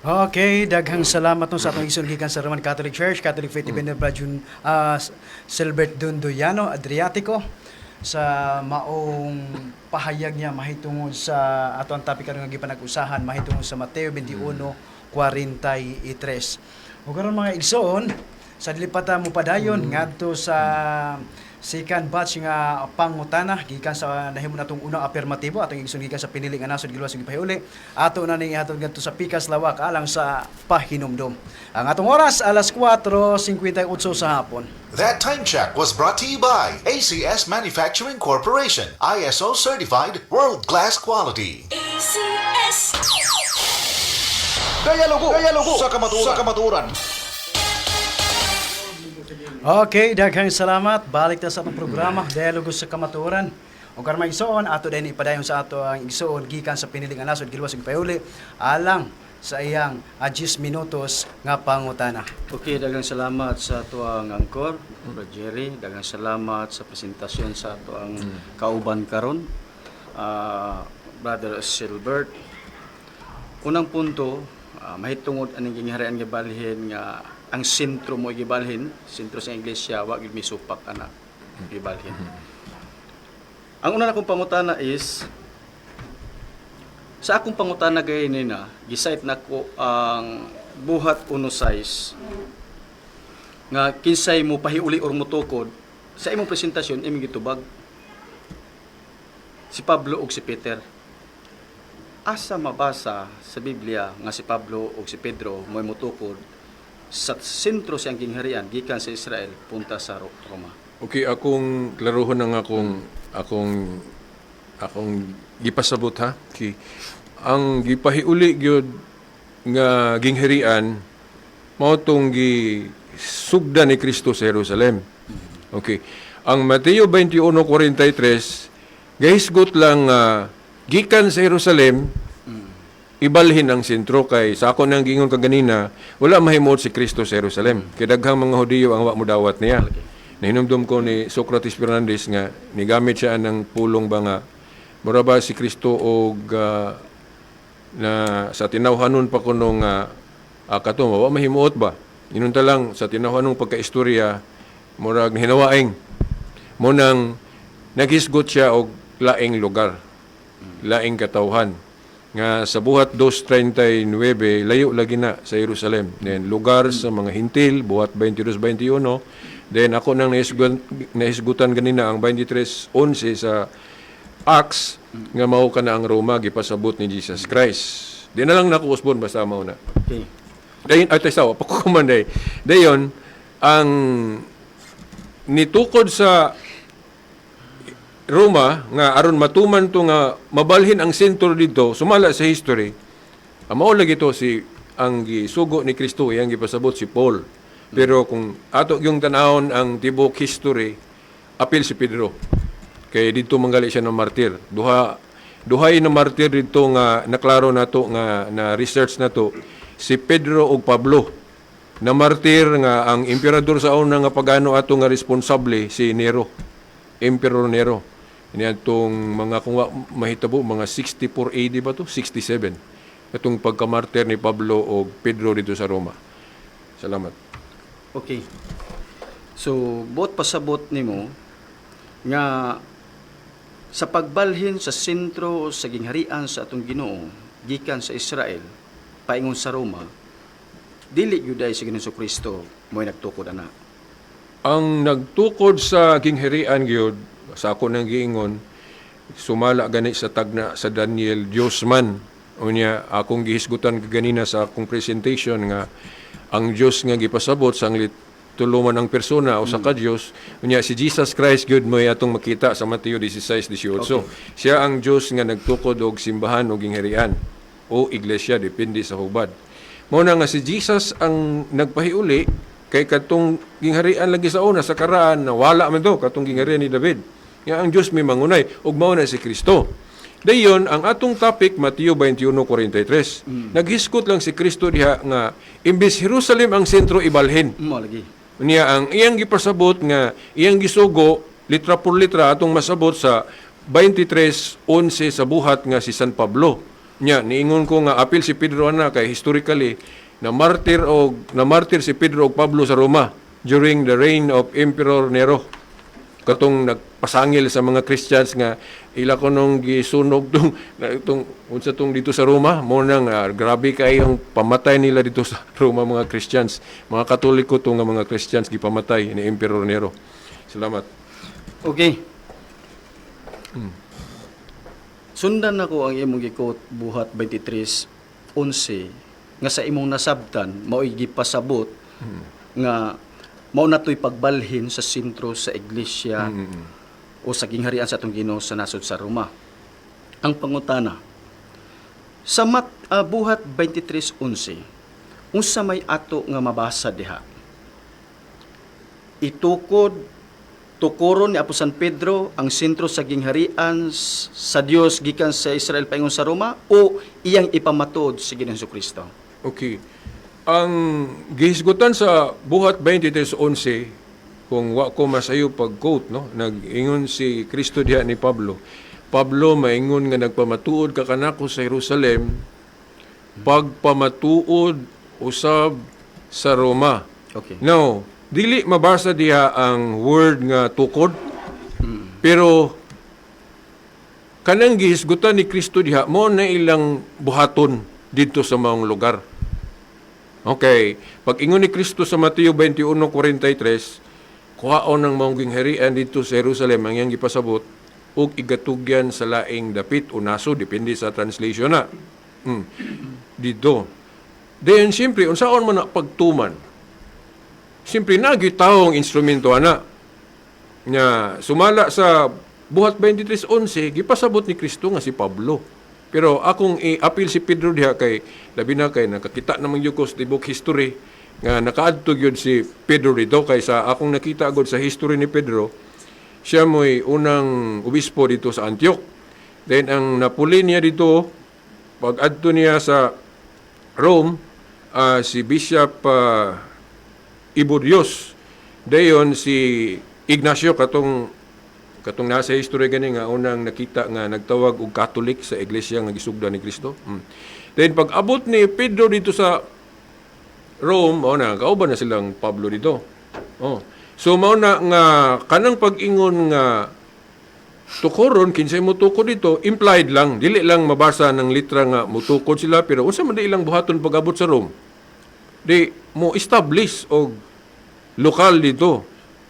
Okay, daghang salamat no sa atong igsoon gikan sa Roman Catholic Church, Catholic Faith Defender Brajun Silbert Dundoyano Adriatico sa maong pahayag niya mahitungod sa ato ang topic karon nga gipanag-usahan mahitungod sa Mateo 21:43. Ug karon mga igsoon sa dilipata mo padayon ngadto sa second batch nga pangutana gikan sa nahimo natong unang affirmatibo atong igsoon gikan sa pinili nga nasod giluwas ug gipahiuli ato na ning ihatod ngadto sa pikas lawak alang sa pahinumdom. Ang atong oras alas 4:58 sa hapon. That time check was brought to you by ACS Manufacturing Corporation, ISO certified world-class quality. ACS. Dialogo sa kamaturan. Okay, daghang salamat. Balik ta sa atong programa, Dialogo sa Kamatuoran. O karma igsoon, ato din ipadayon sa ato ang igsoon gikan sa piniling nga nasod giluwas ug pauli alang sa iyang 10 minutos nga pangutana. Okay, daghang salamat sa tuang angkor, Bro Jerry. Daghang salamat sa presentasyon sa tuang kauban karon, Brother Silbert. Unang punto, mahitungod aning gingharian nga balhin nga ang sentro mo gibalhin, sentro sa iglesia wa gyud misupak ana gibalhin. Ang una na kong pangutana is sa akong pangutana gay nina, gisite nako ang buhat 1:6 nga kinsay mo pahiuli or mutukod sa imong presentasyon imong gitubag si Pablo ug si Peter. Asa mabasa sa Biblia nga si Pablo ug si Pedro mo'y mutukod sa sentro siyang gingharian gikan sa Israel punta sa Roma. Okay, akong klaruhon ang akong gipasabot ha. Okay. Ang gipahiuli gyud nga gingharian mao tong gisugdan ni Kristo sa Jerusalem. Okay. Ang Mateo 21:43 gahisgot lang gikan sa Jerusalem ibalhin ang sentro kay sa ako nang gingon kaganina wala mahimot si Kristo sa Jerusalem kay daghang mga Hudiyo ang wa modawat niya. Nahinumdum ko ni Socrates Fernandez nga nigamit siya ng pulong ba nga mura ba si Kristo og na sa tinawhanon pa kuno nga kato wa mahimuot ba. Inunta lang sa tinawhan ng pagkaistorya murag hinawaing mo nang naghisgot siya og laing lugar, laing katawhan nga sa buhat 2:39 layo lagi na sa Jerusalem. Then lugar sa mga hintil buhat 22:21. Then ako nang nahisgutan ganina ang 23:11 sa Acts nga mao kana ang Roma gipasabot ni Jesus Christ. Di na lang nakuusbon basta mao na. Okay. Dayon ay tayo pa ko kumanday. Dayon ang nitukod sa Roma nga aron matuman to nga mabalhin ang sentro dito sumala sa history. Mao lagi to si ang gisugo ni Kristo iyang gipasabot si Paul. Pero kung ato yung tanawon ang tibok history, apil si Pedro. Kay dito manggali siya ng martir. Duhay na martir dito nga naklaro nato nga na research nato si Pedro ug Pablo. Na martir nga ang emperador sa una nga pagano ato nga responsable si Nero. Emperor Nero. Ini atong mga kung mahitabo mga 64 AD ba to? 67. Itong pagkamartir ni Pablo o Pedro dito sa Roma. Salamat. Okay. So, bot pasabot nimo nga sa pagbalhin sa sentro sa gingharian sa atong Ginoo gikan sa Israel paingon sa Roma, dili gyud ay sa Ginoong Kristo mo'y nagtukod ana. Ang nagtukod sa gingharian gyud sa ako nang giingon sumala gani sa tagna sa Daniel Diyos man. Unya akong gihisgutan ganina sa akong presentation nga ang Diyos nga gipasabot sa tuluman ang persona o sa ka-Diyos. Unya si Jesus Christ gyud mo atong makita sa Mateo 16:18. Okay. Siya ang Diyos nga nagtukod og simbahan o gingharian o iglesia depende sa hubad. Mao na nga si Jesus ang nagpahiuli kay katong gingharian lagi sa una sa karaan na wala man to katong gingharian ni David. Nga ang Diyos may mangunay ug mao na si Kristo. Dayon ang atong topic Mateo 21:43. Naghiskot lang si Kristo diha nga imbes Jerusalem ang sentro ibalhin. Mo lagi. Unya ang iyang gipasabot nga iyang gisugo litra por litra atong masabot sa 23:11 sa buhat nga si San Pablo. Nya niingon ko nga apil si Pedro ana kay historically na martir si Pedro ug Pablo sa Roma during the reign of Emperor Nero. Katong nagpasangil sa mga Christians nga ila ko nung gisunog tong unsa tong dito sa Roma mo nang grabe kay ang pamatay nila dito sa Roma mga Christians, mga Katoliko to nga mga Christians gipamatay ni Emperor Nero. Salamat. Okay. Sundan nako ang imong gi-quote buhat 23:11 nga sa imong nasabtan mao'y gipasabot nga mao natoy pagbalhin sa sentro sa iglesia o sa gingharian sa atong Ginoo sa nasod sa Roma. Ang pangutana sa buhat 23:11 unsa may ato nga mabasa diha? Tukuron ni Apostol Pedro ang sentro sa gingharian sa Dios gikan sa Israel paingon sa Roma o iyang ipamatuod si Ginoong Kristo? Okay. Ang gihisgutan sa buhat 23:11 kung wa ko masayo pag-quote no, nag-ingon si Kristo diha ni Pablo. Pablo maingon nga nagpamatuod ka kanako sa Jerusalem pagpamatuod usab sa Roma. Okay. Now, dili mabasa diha ang word nga tukod. Pero kanang gihisgutan ni Kristo diha mo na ilang buhaton dito sa mga lugar. Okay, pag ingon ni Kristo sa Mateo 21:43, kuhaon ng mga gingharian dito sa Jerusalem ang iyang gipasabot ug igatugyan sa laing dapit o naso depende sa translation na. Dito. Then siyempre unsaon man na pagtuman? Siyempre nagitaw ang instrumento ana. Nya sumala sa buhat 23:11 gipasabot ni Kristo nga si Pablo. Pero akong i-appeal si Pedro diha kay labi na kay nakakita namang yung sa tibok history nga nakaadto gyud si Pedro dito kay sa akong nakita gud sa history ni Pedro siya mo'y unang obispo dito sa Antioch. Then ang napuli niya dito pag adto niya sa Rome si Bishop Iburios. Dayon si Ignacio katong nasa history gani nga unang nakita nga nagtawag og Catholic sa iglesia nga gisugdan ni Kristo. Then pag abot ni Pedro dito sa Rome, mao na kauban na silang Pablo dito. Oh. So mao na nga kanang pag-ingon nga tukoron kinsay mo tukod dito, implied lang, dili lang mabasa ng litra nga mutukod sila, pero unsa man di ilang buhaton pag-abot sa Rome? Di mo establish og lokal dito,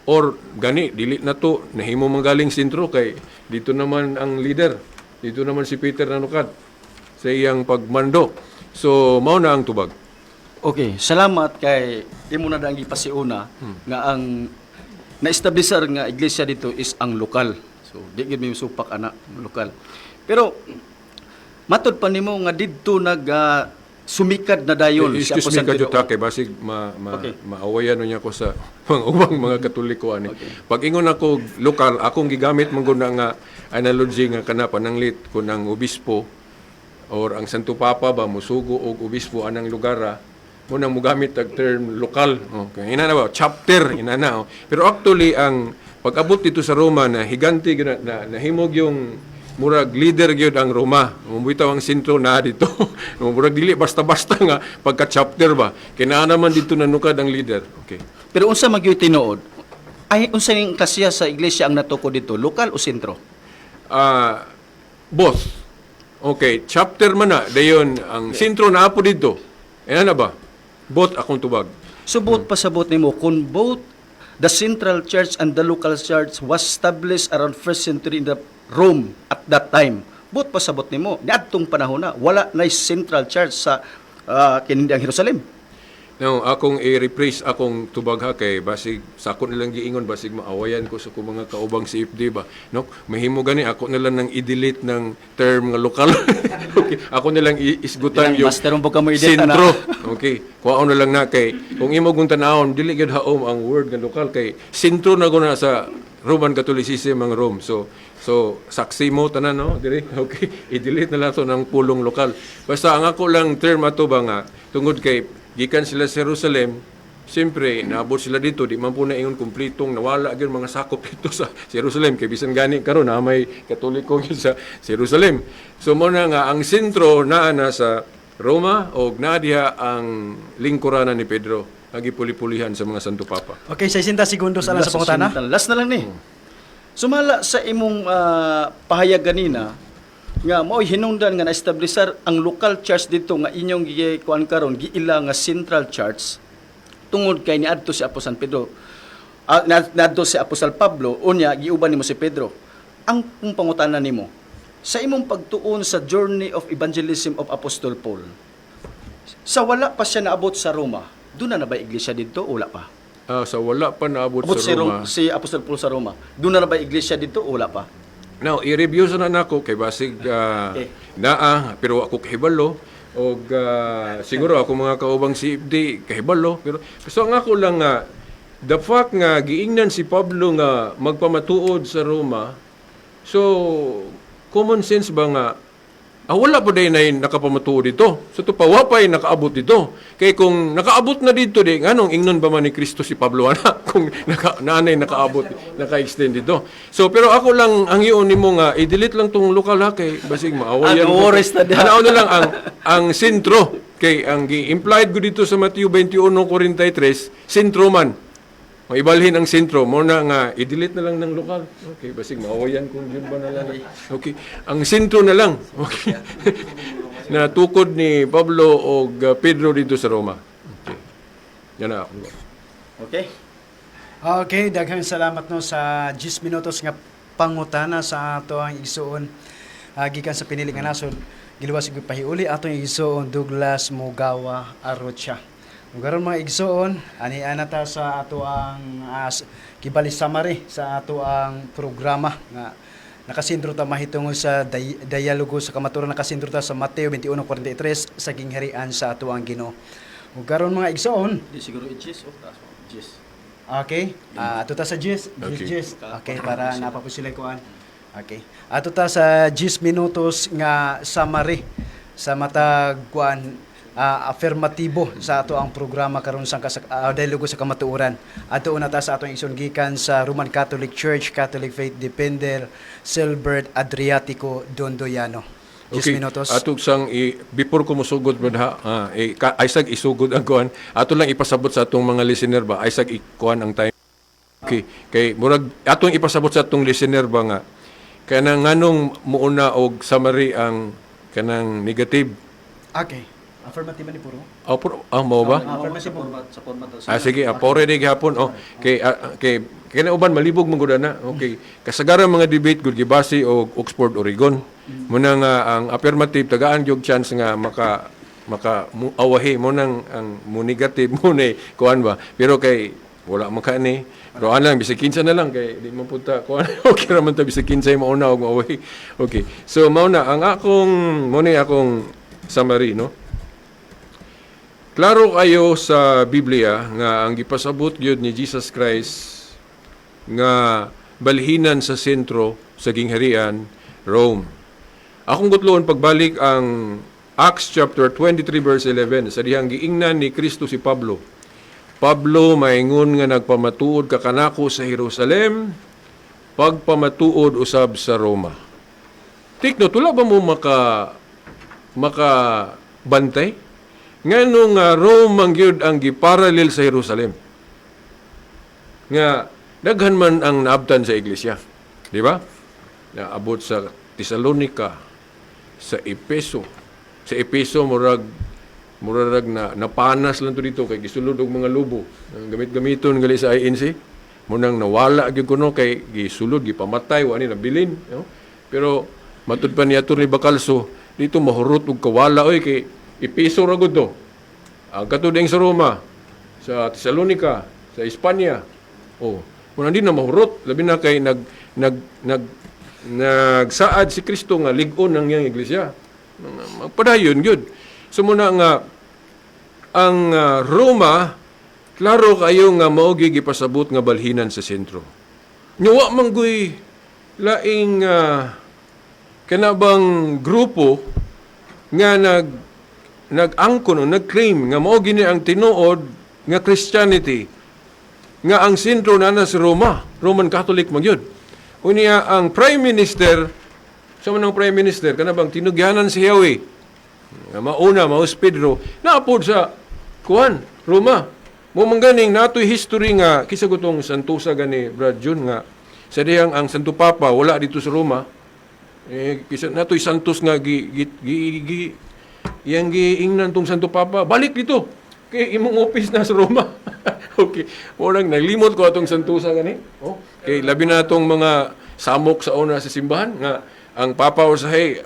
or gani dili na to nahimo manggaling sentro kay dito naman ang leader, dito naman si Peter Nanukat sa iyang pagmando. So mao na ang tubag. Okay, salamat kay imo na dang gipasiuna nga ang na-establisher nga iglesia dito is ang lokal. So di gid mi supak ana lokal. Pero matud pa nimo nga didto sumikad na dayon si Excuse me Apostol Pedro. kadyo take basig Okay. maawayan niya ko sa mga ubang mga Katoliko ani. Pag ingon ako lokal, akong gigamit man gud na nga analogy nga kana pananglit kun ang obispo or ang Santo Papa ba musugo og obispo anang lugar mo nang mugamit ang term lokal. Okay, ina na ba chapter ina na. Pero actually ang pag-abot dito sa Roma na higanti gyud na nahimog yung murag leader gyud ang Roma. Mumitaw ang sentro na dito. Murag dili basta-basta nga pagka-chapter ba. Kinaa naman dito nanukad ang leader. Okay. Pero unsa magyud tinuod? Ay unsa ning klasya sa iglesia ang natukod dito, lokal o sentro? Both. Okay, chapter man na dayon ang sentro na apo dito. Ayan na ba? Both akong tubag. So both pasabot nimo kung both the central church and the local church was established around 1st century in the Rome at that time. Both pasabot nimo niadtong panahon na wala na central church sa kinindang Jerusalem. Now, akong i-rephrase akong tubag ha kay basig sa ako nilang giingon basig maawayan ko sa ko mga kaubang CFD ba. No, mahimo gani ako nilang nang i-delete ng term nga lokal. Okay, ako nilang isgutan yung Master mo ka mo edit sentro. Okay, kuhaon na lang na kay kung imo kung tanawon dili gyud haom ang word nga lokal kay sentro na guna sa Roman Catholicism ang Rome. So saksi mo tanan no diri. Okay, i-delete na lang to ng pulong lokal. Basta ang ako lang term ato ba nga tungod kay gikan sila sa Jerusalem, siyempre, naabot sila dito, di man po na ingon kumplitong nawala gyud mga sakop dito sa Jerusalem. Kay bisan gani karon na may Katoliko gyud sa Jerusalem. So mo na nga ang sentro naa na sa Roma o naa diha ang lingkuranan ni Pedro nagipuli-pulihan sa mga Santo Papa. Okay, 60 segundos alang sa pangutana. Last na lang ni. Sumala sa imong pahayag ganina nga mao hinungdan nga na-establisher ang local church dito nga inyong gikuan karon giila nga central church tungod kay niadto si Apostol Pedro. Niadto si Apostol Pablo unya giuban nimo si Pedro. Ang pangutana nimo sa imong pagtuon sa journey of evangelism of Apostle Paul. Sa wala pa siya naabot sa Roma, doon na ba iglesia dito o wala pa? Sa wala pa naabot Abot sa Roma. si Apostol Paul sa Roma, doon na ba iglesia dito o wala pa? Now, i-review sa nako kay basig naa pero ako kahibalo og siguro ako mga kaubang CFD kahibalo pero so ang ako lang nga the fact nga giingnan si Pablo nga magpamatuod sa Roma, so common sense ba nga wala pa din na nakapamatuod dito. So to pawapay nakaabot dito. Kay kung nakaabot na dito di nganong ingnon ba man ni Kristo si Pablo ana kung nanay nakaabot naka-extend dito. So pero ako lang ang iyon nimo nga i-delete lang tong lokal ha kay basig maawayan. Ano na lang ang sentro kay ang gi-implied ko dito sa Mateo 21:43 sentro man. Maibalhin ang sentro mo na nga i-delete na lang ng lokal. Okay, basig maawayan kung yun ba na lang. Okay, ang sentro na lang. Okay. Na tukod ni Pablo o Pedro dito sa Roma. Okay. Yan na ako. Okay? Okay, daghang salamat no sa 10 minutos nga pangutana sa ato ang igsuon gikan sa pinili nga nasod. Giluwas gyud pahiuli ato ang igsuon Douglas Mugawa Arocha. Ugaron mga igsuon, ani-ana ta sa ato ang kibali summary sa ato ang programa nga nakasentro ta mahitungod sa dialogo sa kamaturan, nakasentro ta sa Mateo 21:43 sa gingharian sa ato ang Ginoo. Ugaron mga igsuon, Di siguro i-gis o gis. okay, ato ta sa Gis. Okay. Okay, para napapos sila kuan. Okay. Ato ta sa 10 minutos nga summary sa matag kuan affirmatibo sa ato ang programa karon sa dialogo sa kamatuoran. Ato una ta sa atong igsoon gikan sa Roman Catholic Church, Catholic Faith Defender, Silbert Adriatico Dondoyano. 10 minutos. Ato sang before ko musugod brad ha, aysag isugod ang kuan. Ato lang ipasabot sa atong mga listener ba, aysag ikuan ang time. Okay, kay murag atong ipasabot sa atong listener ba nga kanang nganong muuna og summary ang kanang negative. Okay. Affirmative ni puro. Mao ba? Sa format. Sige, pore di gihapon. Kay kinauban malibog man gud na. Okay. Kasagaran mga debate gud gibase og Oxford, Oregon. Muna nga ang affirmative tagaan gyud chance nga maka awahi mo nang ang mo negative mo ni kuan ba. Pero kay wala man ka ni. Pero lang bisag kinsa na lang kay di man punta kuan. Okay ra man ta bisag kinsa mo una og awahi. Okay. So mao na ang akong akong summary no. Klaro kayo sa Biblia nga ang gipasabot gyud ni Jesus Christ nga balhinan sa sentro sa gingharian Rome. Akong gutloon pagbalik ang Acts chapter 23 verse 11 sa dihang giingnan ni Kristo si Pablo. Pablo maingon nga nagpamatuod ka kanako sa Jerusalem, pagpamatuod usab sa Roma. Tikno tula ba mo maka bantay? Nganong Rome ang gyud ang giparalel sa Jerusalem. Nga daghan man ang naabtan sa iglesia, di ba? Naabot sa Thessalonica, sa Efeso. Sa Efeso murag na napanas lang to dito kay gisulod og mga lubo. Ang gamit-gamiton gali sa INC, munang nawala gyud kuno kay gisulod gipamatay wa ni nabilin, no? Pero matud pa niya ni Bacalso, dito mahurot og kawala oy kay Ipiso ra gud to. Ang katuding sa Roma, sa Thessalonica, sa Espanya. Muna di na mahurot, labi na kay nagsaad si Kristo nga lig-on ang iyang iglesia. Magpadayon gyud. So muna nga ang Roma klaro kayo nga mao gyud gipasabot nga balhinan sa sentro. Nyuwa manggoy laing kanabang grupo nga nag-angkon o nag-claim nga mao gini ang tinuod nga Christianity nga ang sentro na sa Roma, Roman Catholic magyud. Unya ang Prime Minister, sa manang Prime Minister kanabang tinugyanan si Yahweh nga mauna Maus Pedro naapod sa Roma. Mo mangganing natoy history nga kisa gutong santusa gani Brad June nga sa dihang ang Santo Papa wala dito sa Roma. Kisa natoy santos nga yang giingnan tong Santo Papa, balik dito. Kay imong office na sa Roma. Okay. Orang naglimot ko atong santusa gani. Kay labi na tong mga samok sa una sa simbahan nga ang Papa usahay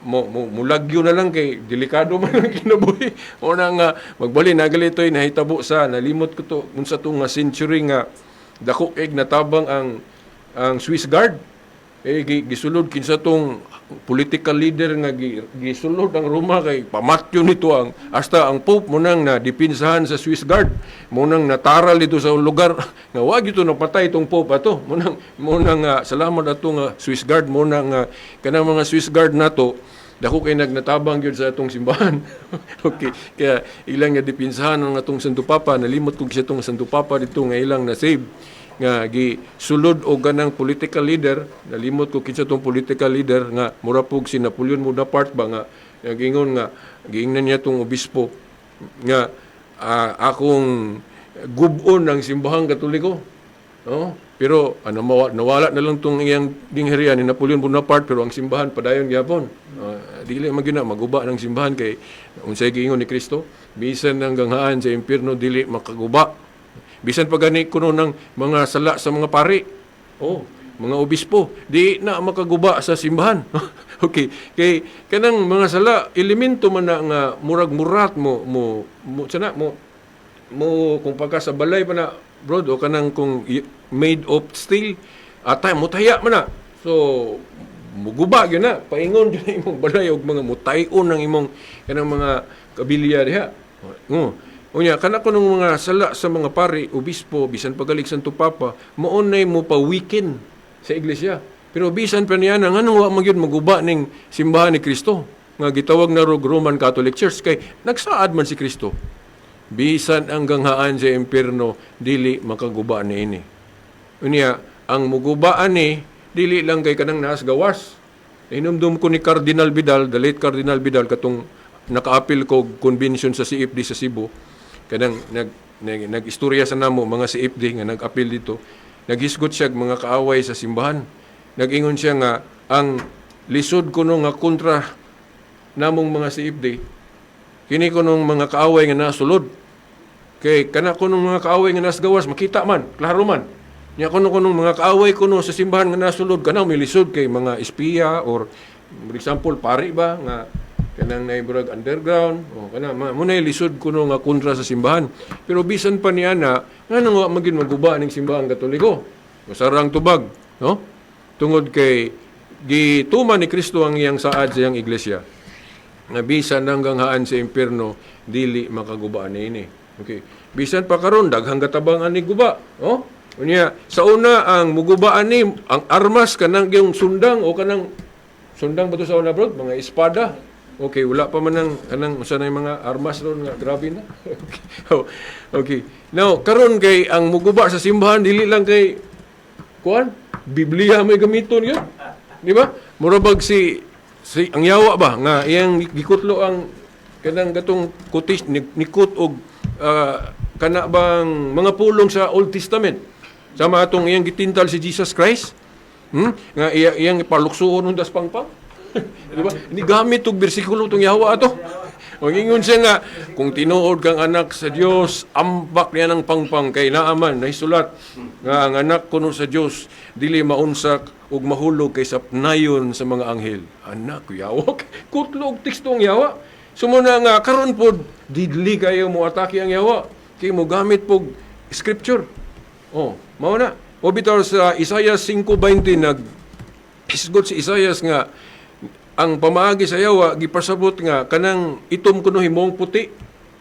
mulagyo na lang kay delikado man ang kinabuhi. Orang nga magbali nagalitoy nahitabo sa nalimot ko to unsa tong nga century nga dako kay natabang ang Swiss Guard. Gisulod kinsa tong political leader nga gisulod ang Roma kay pamatyo nito ang hasta ang Pope mo nang na dipinsahan sa Swiss Guard mo nang nataral dito sa lugar nga wag ito napatay itong Pope ato mo nang salamat ato nga Swiss Guard mo nang kanang mga Swiss Guard nato dako kay nagnatabang gyud sa atong simbahan. Okay, kaya ilang nga dipinsahan ang atong Santo Papa, nalimot kog sa atong Santo Papa dito nga ilang na save nga gisulod og ganang political leader, nalimot ko kinsa tong political leader nga mura pug si Napoleon Bonaparte ba nga gingon nga giingnan niya tong obispo nga akong gubon ng simbahang Katoliko, no? Pero nawala na lang tong iyang gingharian ni Napoleon Bonaparte pero ang simbahan padayon gyapon. Dili magyud na maguba ng simbahan kay unsay giingon ni Kristo, bisan ang ganghaan sa impierno dili makaguba. Bisan pa gani kuno ng mga sala sa mga pari. Mga obispo, di na makaguba sa simbahan. Okay, kay kanang mga sala elemento man na nga murag-murat mo kung pagka sa balay pa na broad o kanang kung made of steel atay mutaya man na. So muguba gyud na, paingon gyud na imong balay og mga mutayon ng imong kanang mga kabilya diha. Unya kana kunong mga sala sa mga pari, obispo, bisan pagalig Santo Papa, maunay mo pa weekend sa iglesia. Pero bisan pa niya nang anong wa magyud maguba ning simbahan ni Kristo nga gitawag na Roman Catholic Church kay nagsaad man si Kristo. Bisan ang ganghaan sa impierno dili makaguba niini. Unya ang mugubaan ni dili lang kay kanang naas gawas. Inumdum ko ni Cardinal Vidal, the late Cardinal Vidal, katong naka-appeal ko convention sa CFD sa Cebu. Kanang nag-istorya sa namo mga CFD nga nag-appeal dito. Naghisgot siya mga kaaway sa simbahan. Nag-ingon siya nga ang lisod kuno nga kontra namong mga CFD kini kunong mga kaaway nga nasulod. Kay kana kunong mga kaaway nga nasgawas makita man, klaro man. Nya kunong mga kaaway kuno sa simbahan nga nasulod kana may lisod kay mga espiya or for example pari ba nga kanang naiburag underground o kana muna lisod kuno nga kontra sa simbahan. Pero bisan pa niya na ngano nga magin maguba ning simbahan Katoliko. Masarang tubag, no? Tungod kay gituman ni Kristo ang iyang saad sa iyang iglesia. Nga bisan hanggang haan sa impierno dili makagubaan ini. Okay. Bisan pa karon daghang katabangan ni guba, oh? Unya sa una ang mugubaan ni ang armas kanang yung sundang o kanang sundang bato sa una bro, mga espada. Okay, wala pa man ang kanang usa na mga armas ron nga grabe na. Okay. Oh, okay. Now, karon kay ang muguba sa simbahan dili lang kay kuan, Biblia may gamiton yun. Di ba? Murabag si ang yawa ba nga iyang gikutlo ang kanang gatong kutis nikot og kana bang mga pulong sa Old Testament. Sama atong iyang gitintal si Jesus Christ. Nga iyang ipaluksuon undas pangpang. Di ba? Ni gamit og bersikulo tong yawa ato. O ingon siya nga, kung tinuod kang anak sa Dios, ambak niya ng pangpang kay naaman, nahisulat nga ang anak kuno sa Dios dili maunsak ug mahulog kay sapnayon sa mga anghel. Anak yawa, kutlo og teksto ang yawa. Sumuna nga karon pod didli kayo mo atake ang yawa kay mo gamit pog scripture. Oh, mao na. O bitaw sa Isaiah 5:20 isgot si Isaiah nga ang pamaagi sa yawa gipasabot nga kanang itom kuno himong puti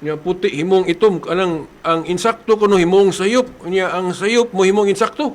nya puti himong itom kanang ang insakto kuno himong sayop nya ang sayop mo himong insakto.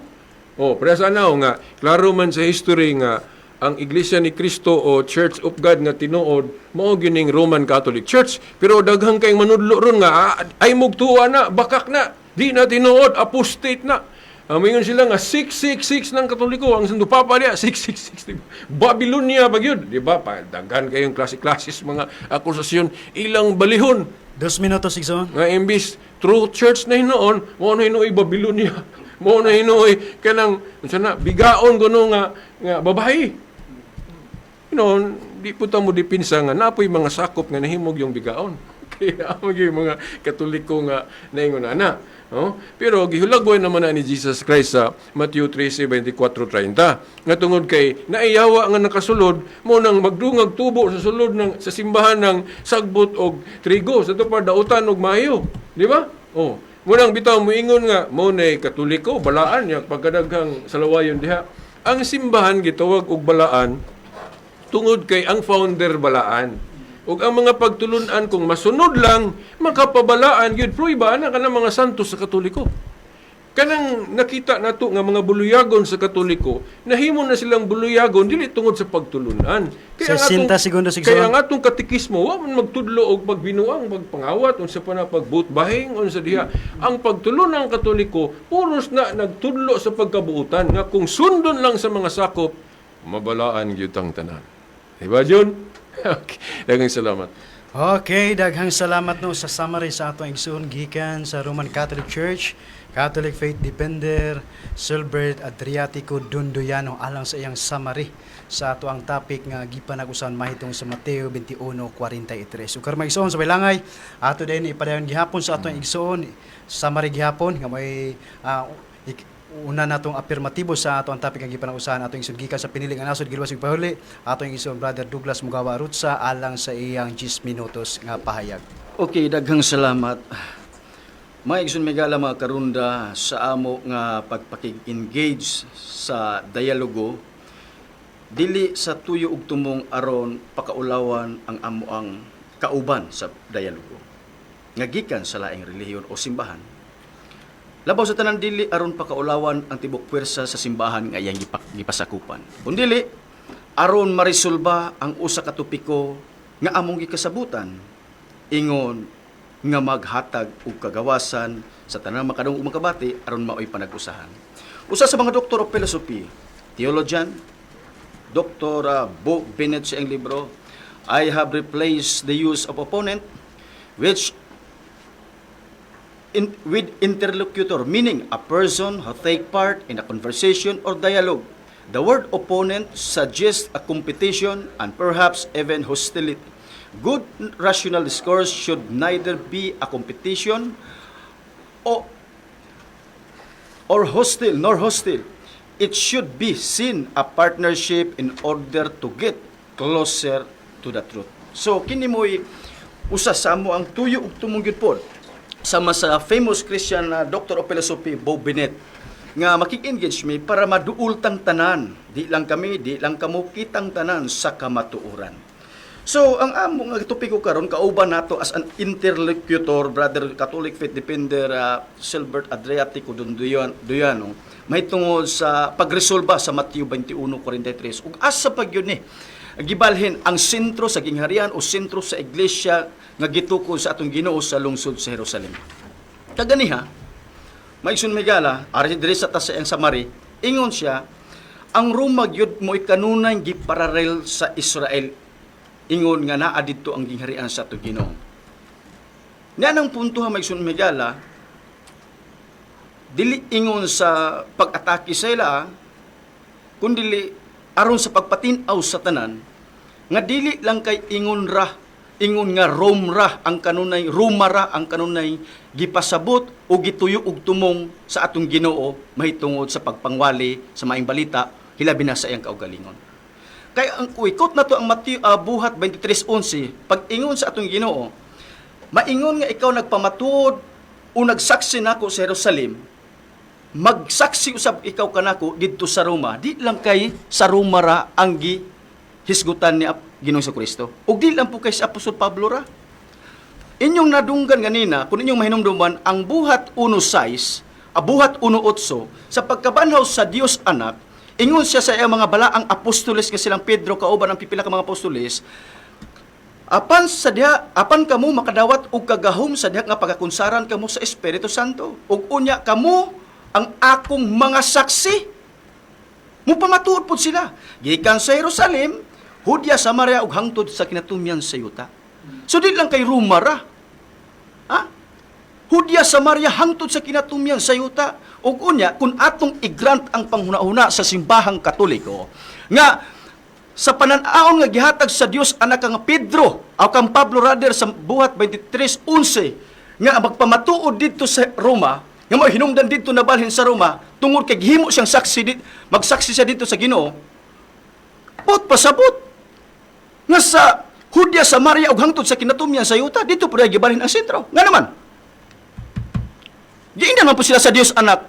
Oh, para sa anaw nga klaro man sa history nga ang Iglesia ni Cristo o Church of God nga tinuod mao gining Roman Catholic Church, pero daghang kay manudlo ron nga ay mugtuwa na bakak na di na tinuod apostate na. Mingon sila nga 666 ng Katoliko ang sundo papa niya 666 diba? Babylonia bagyod di ba daghan kayong klase-klases mga akusasyon ilang balihon 2 minutos igsoon. nga imbis true church na hinoon mo na hinoy Babylonia mo na hinoy kanang unsa na bigaon kuno nga babae di po ta mo dipinsa nga napoy mga sakop nga nahimog yung bigaon kaya yung mga Katoliko nga naingon ana. Oh? Pero gihulagway naman na ni Jesus Christ sa Matthew 13:24-30 nga tungod kay naiyawa nga nakasulod mo nang magdungag tubo sa sulod ng sa simbahan ng sagbot og trigo sa tupad dautan og mayo, di ba? Oh, munang bitaw moingon nga mo nay Katoliko balaan nya pagkadaghang salawayon diha. Ang simbahan gitawag og balaan tungod kay ang founder balaan. Ug ang mga pagtulunan kung masunod lang, makapabalaan gyud pruiba na kanang mga santos sa Katoliko. Kanang nakita nato nga mga buluyagon sa Katoliko, nahimo na silang buluyagon dili tungod sa pagtulunan. 60 segundos kaya ang atong katikismo wa man magtudlo og pagbinuang, pagpangawat unsa pa na pagbutbahing unsa diha. Ang pagtulunan ng Katoliko puros na nagtudlo sa pagkabuutan nga kung sundon lang sa mga sakop, mabalaan gyud ang tanan. Diba, John? Okay. Daghang salamat. Okay, daghang salamat no sa summary sa atong igsoon gikan sa Roman Catholic Church, Catholic Faith Defender, Silbert Adriatico Dondoyano alang sa iyang summary sa ato ang topic nga gipanag-usahan mahitong sa Mateo 21:43. So karma igsoon sa bilangay, ato din ipadayon gihapon sa atong igsoon summary gihapon nga may una natong afirmatibo sa ato ang topic nga gipanag-usahan atong igsoon gikan sa pinili nga nasod gilwas ug pahuli atong igsoon Brother Douglas Mugawa Arutza alang sa iyang 10 minutos nga pahayag. Okay, daghang salamat. Maigsoon megala mga karunda sa amo nga pagpakig-engage sa dialogo dili sa tuyo ug tumong aron pakaulawan ang amo ang kauban sa dialogo nga gikan sa laing relihiyon o simbahan. Labaw sa tanan dili aron pakaulawan ang tibok pwersa sa simbahan nga iyang gipasakupan. Kundili aron marisolba ang usa ka topiko nga among gikasabutan ingon nga maghatag og kagawasan sa tanang makadung ug makabati aron maoy panag-usahan. Usa sa mga doktor of philosophy, theologian, Dr. Bo Bennett sa iyang libro, I have replaced the use of opponent which with interlocutor, meaning a person who take part in a conversation or dialogue. The word opponent suggests a competition and perhaps even hostility. Good rational discourse should neither be a competition or hostile, nor hostile. It should be seen a partnership in order to get closer to the truth. So, kini mo'y usa sa amo ang tuyo ug tumunggid pod sama sa famous Christian Doctor of Philosophy, Bo Bennett, nga makik-engage me para maduol tang tanan. Di lang kami, di lang kamo kitang tanan sa kamatuoran. So, ang amo nga topiko karon kauban nato as an interlocutor, Brother Catholic Faith Defender Silbert Adriatico Duyano, may tungod sa pagresolba sa Mateo 21:43. Ug asa pag yun gibalhin ang sentro sa gingharian o sentro sa iglesia nga gitukod sa atong Ginoo sa lungsod sa Jerusalem. Kaganiha, Maigsoon Migala, ari diri sa tasayang Samari, ingon siya, ang Roma gyud mo kanunay gipararel sa Israel. Ingon nga naa didto ang gingharian sa atong Ginoo. Niya nang punto ha Maigsoon Migala, dili ingon sa pag-atake sa ila, kundi aron sa pagpatinaw sa tanan, nga dili lang kay ingon nga Rome ra ang kanunay, Roma ra ang kanunay gipasabot o gituyo og tumong sa atong Ginoo mahitungod sa pagpangwali sa maayong balita hilabi na sa iyang kaugalingon. Kaya ang kuikot na to ang Mateo buhat 23:11, pag ingon sa atong Ginoo, maingon nga ikaw nagpamatuod o nagsaksi nako sa Jerusalem, magsaksi usab ikaw kanako didto sa Roma, di lang kay sa Roma ra ang hisgutan ni Ginoong Kristo. Ug di lang po kay sa Apostol Pablo ra. Inyong nadunggan ganina, kung inyong mahinumduman, ang buhat 1:6, buhat 1:8, sa pagkabanhaw sa Dios Anak, ingon siya sa iyang mga balaang apostoles nga silang Pedro kauban ang pipila ka mga apostoles, apan kamo makadawat og kagahom sa diha nga pagakunsaran kamo sa Espiritu Santo. Ug unya kamo ang akong mga saksi. Mupamatuod po sila. Gikan sa Jerusalem, Hudya, Samaria, ug hangtod sa kinatumyan sa yuta. So di lang kay Roma ra. Hudya, Samaria, hangtod sa kinatumyan sa yuta. Ug unya, kung atong i-grant ang panghuna-huna sa simbahang Katoliko, nga sa pananaon nga gihatag sa Dios anak kang Pedro, o kang Pablo rather sa buhat 23:11, nga magpamatuod dito sa Roma, nga mo hinungdan dito na balhin sa Roma, tungod kay gihimo siyang magsaksi siya dito sa Ginoo, pot pasabot nga sa Hudya, Samaria ug hangtod sa kinatumyan sa yuta, dito pud gibalhin ang sentro. Nga naman, giingnan man po sila sa Dios anak,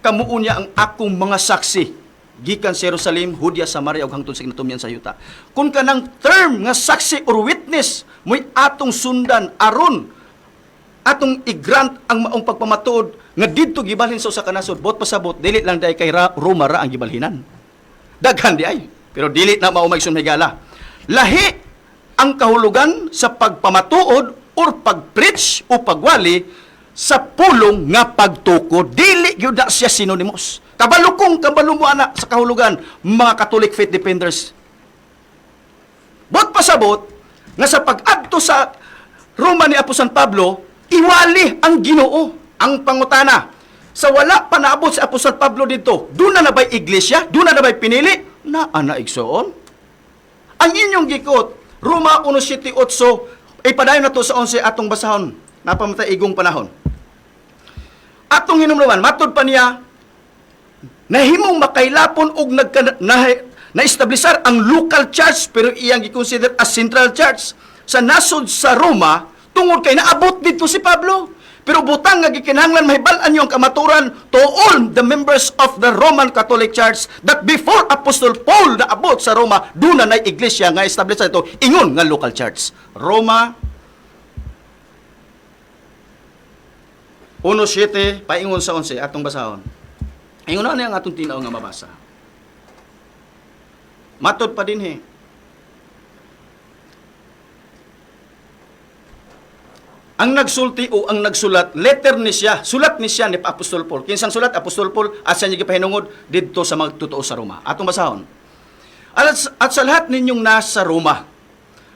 kamuo niya ang akong mga saksi gikan sa Jerusalem, Hudya, Samaria ug hangtod sa kinatumyan sa yuta. Kung kanang term nga saksi or witness mo'y atong sundan aron atong i-grant ang maong pagpamatuod nga didto gibalhin sa usa ka nasod, bot pasabot dili lang day kay Roma ra ang gibalhinan. Daghan di ay, pero dili na mao Maigsoon Migala. Lahi ang kahulugan sa pagpamatuod or pag-preach o pagwali sa pulong nga pagtukod. Dili gyud na siya synonymous. Kabalo mo ana sa kahulugan, mga Catholic Faith Defenders. Bot pasabot nga sa pag-adto sa Roma ni Apostol Pablo, iwali ang Ginoo. Ang pangutana, sa wala pa naabot si Apostol Pablo dito, doon na nabay iglesia, doon na nabay pinili, na ana igsoon. Ang inyong gikot, Roma 1:7-8, ipadayon na to sa 11 atong basahon, napamatay igong panahon. Atong hinumluman, matod pa niya, nahimong makailapon og na-establisar ang local church, pero iyang gikonsider as central church sa nasod sa Roma, tungod kay naabot dito si Pablo. Pero butang nga gikinahanglan mahibal-an yung kamaturan to all the members of the Roman Catholic Church that before Apostle Paul naabot sa Roma, doon na iglesia nga establish ito, ingon nga local church. Roma 1:7, paingon sa 11, atong basahon. Ingon na ang atong tinaw nga mabasa. Matod pa din ang nagsulti o ang nagsulat, letter ni siya, sulat ni siya ni Apostol Paul. Kinsang sulat, Apostol Paul, at siya niya gipahinungod dito sa mga totoo sa Roma. Atong basahon. At sa lahat ninyong nasa Roma,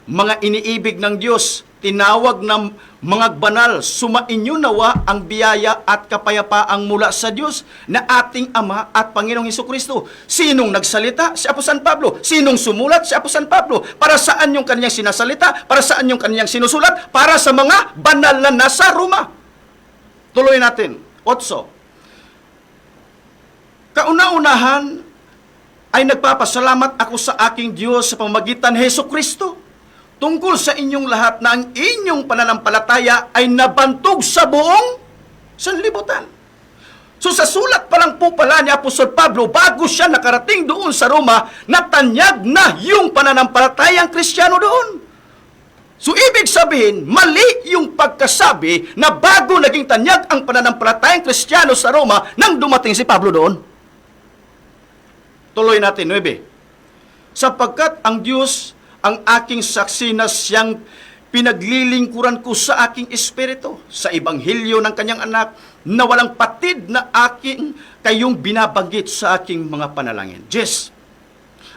mga iniibig ng Diyos, tinawag ng mga banal, sumainyo nawa ang biyaya at kapayapaang mula sa Diyos na ating Ama at Panginoong Hesukristo. Sinong nagsalita? Si Apostol Pablo. Sinong sumulat? Si Apostol Pablo. Para saan yung kanyang sinasalita? Para saan yung kanyang sinusulat? Para sa mga banal na nasa Roma. Tuloy natin. 8. Kauna-unahan ay nagpapasalamat ako sa aking Diyos sa pamamagitan ni Hesukristo tungkol sa inyong lahat na ang inyong pananampalataya ay nabantog sa buong sanlibutan. So sa sulat pa lang po pala ni Apostol Pablo, bago siya nakarating doon sa Roma, natanyag na yung pananampalatayang Kristiyano doon. So ibig sabihin, mali yung pagkasabi na bago naging tanyag ang pananampalatayang Kristiyano sa Roma nang dumating si Pablo doon. Tuloy natin, 9. Sapagkat ang Diyos ang aking saksi na siyang pinaglilingkuran ko sa aking espiritu sa ebanghelyo ng kanyang anak na walang patid na aking kayong binabanggit sa aking mga panalangin. Yes.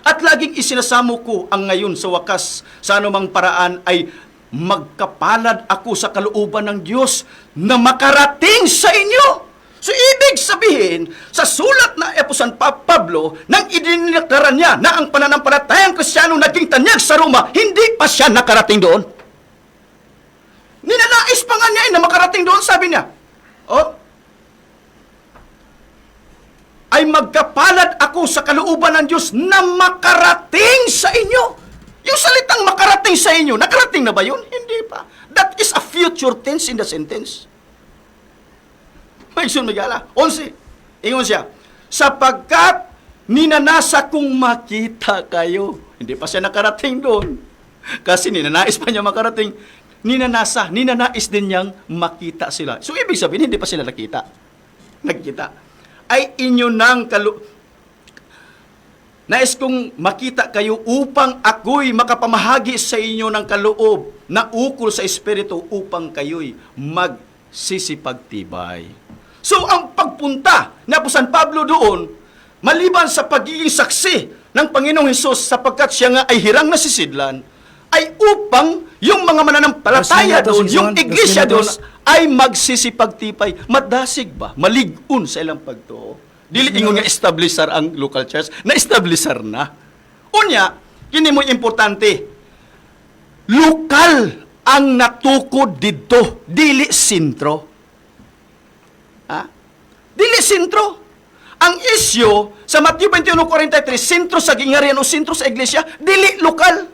At laging isinasamo ko ang ngayon sa wakas sa anumang paraan ay magkapalad ako sa kalooban ng Diyos na makarating sa inyo. So, ibig sabihin, sa sulat na Apostol Pablo, nang idineklara niya na ang pananampalatayang Kristiyano naging tanyag sa Roma, hindi pa siya nakarating doon. Ninanais pa nga niya na makarating doon, sabi niya. Ay magkapalad ako sa kalooban ng Diyos na makarating sa inyo. Yung salitang makarating sa inyo, nakarating na ba yun? Hindi pa. That is a future tense in the sentence. Maigsoon Magala. 11. Ingon siya, sapagkat ninanasa kong makita kayo. Hindi pa siya nakarating doon. Kasi ninanais pa niya makarating. Ninanais din niyang makita sila. So, ibig sabihin, hindi pa sila nakita. Ay inyo nang nais kong makita kayo upang ako'y makapamahagi sa inyo ng kaloob na ukol sa Espiritu upang kayo'y magsisipagtibay. So, ang pagpunta ni Apostol Pablo doon, maliban sa pagiging saksi ng Panginoong Hesus sapagkat siya nga ay hirang nasisidlan, ay upang yung mga mananampalataya doon, yung iglesia doon, ay magsisipagtipay. Madasig ba? Maligun sa ilang pagtuo. Dili ingon nga establisher ang local church, na-establisher na. Unya, kini mo importante, lokal ang natukod dito, dili sentro. Dili sentro. Ang isyo sa Matthew 21:43, sentro sa gingarian o sentro sa iglesia, dili lokal.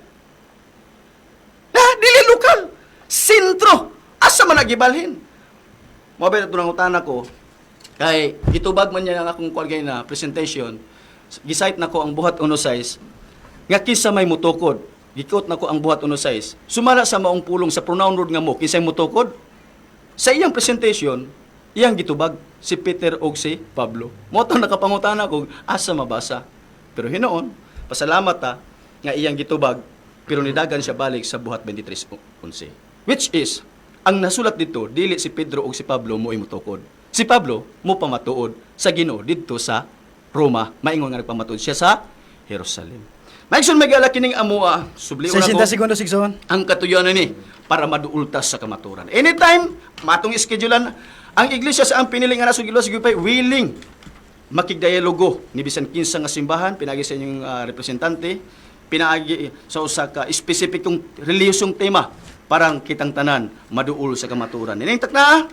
Dili lokal. Sentro. Asa man nagibalhin? Mabay na ito ng utana ko, kay gitubag man niya ang akong kuwagay na presentation, gisite na ko ang buhat uno size, nga kinsa may mutukod, gikot na ko ang buhat uno size, sumala sa maong pulong sa pronoun word nga mo, kinsay mutukod? Sa iyang presentation, iyang gitubag, si Peter o si Pablo. Motong nakapangutana ko, asa mabasa. Pero hinoon, pasalamat nga iyang gitubag, pero nidagan siya balik sa buhat 23:11. Which is, ang nasulat dito, dili si Pedro o si Pablo mo imutukod. Si Pablo mo pamatuod sa Ginoo dito sa Roma. Maingon nga nagpamatuod siya sa Jerusalem. Maigsoon Magala kining amua, subli 60 ko segundos, Sigson. ang katuyonan ni para maduultas sa kamaturan. Anytime, matong schedulean, ang iglesia sa ang piniling nga nasong iglesia willing makigdialogo ni bisan kinsa nga simbahan, pinagi sa inyong representante, pinagi sa usa ka espesipikong relihiyosong tema parang kitang tanan maduol sa kamaturan. Ining takna,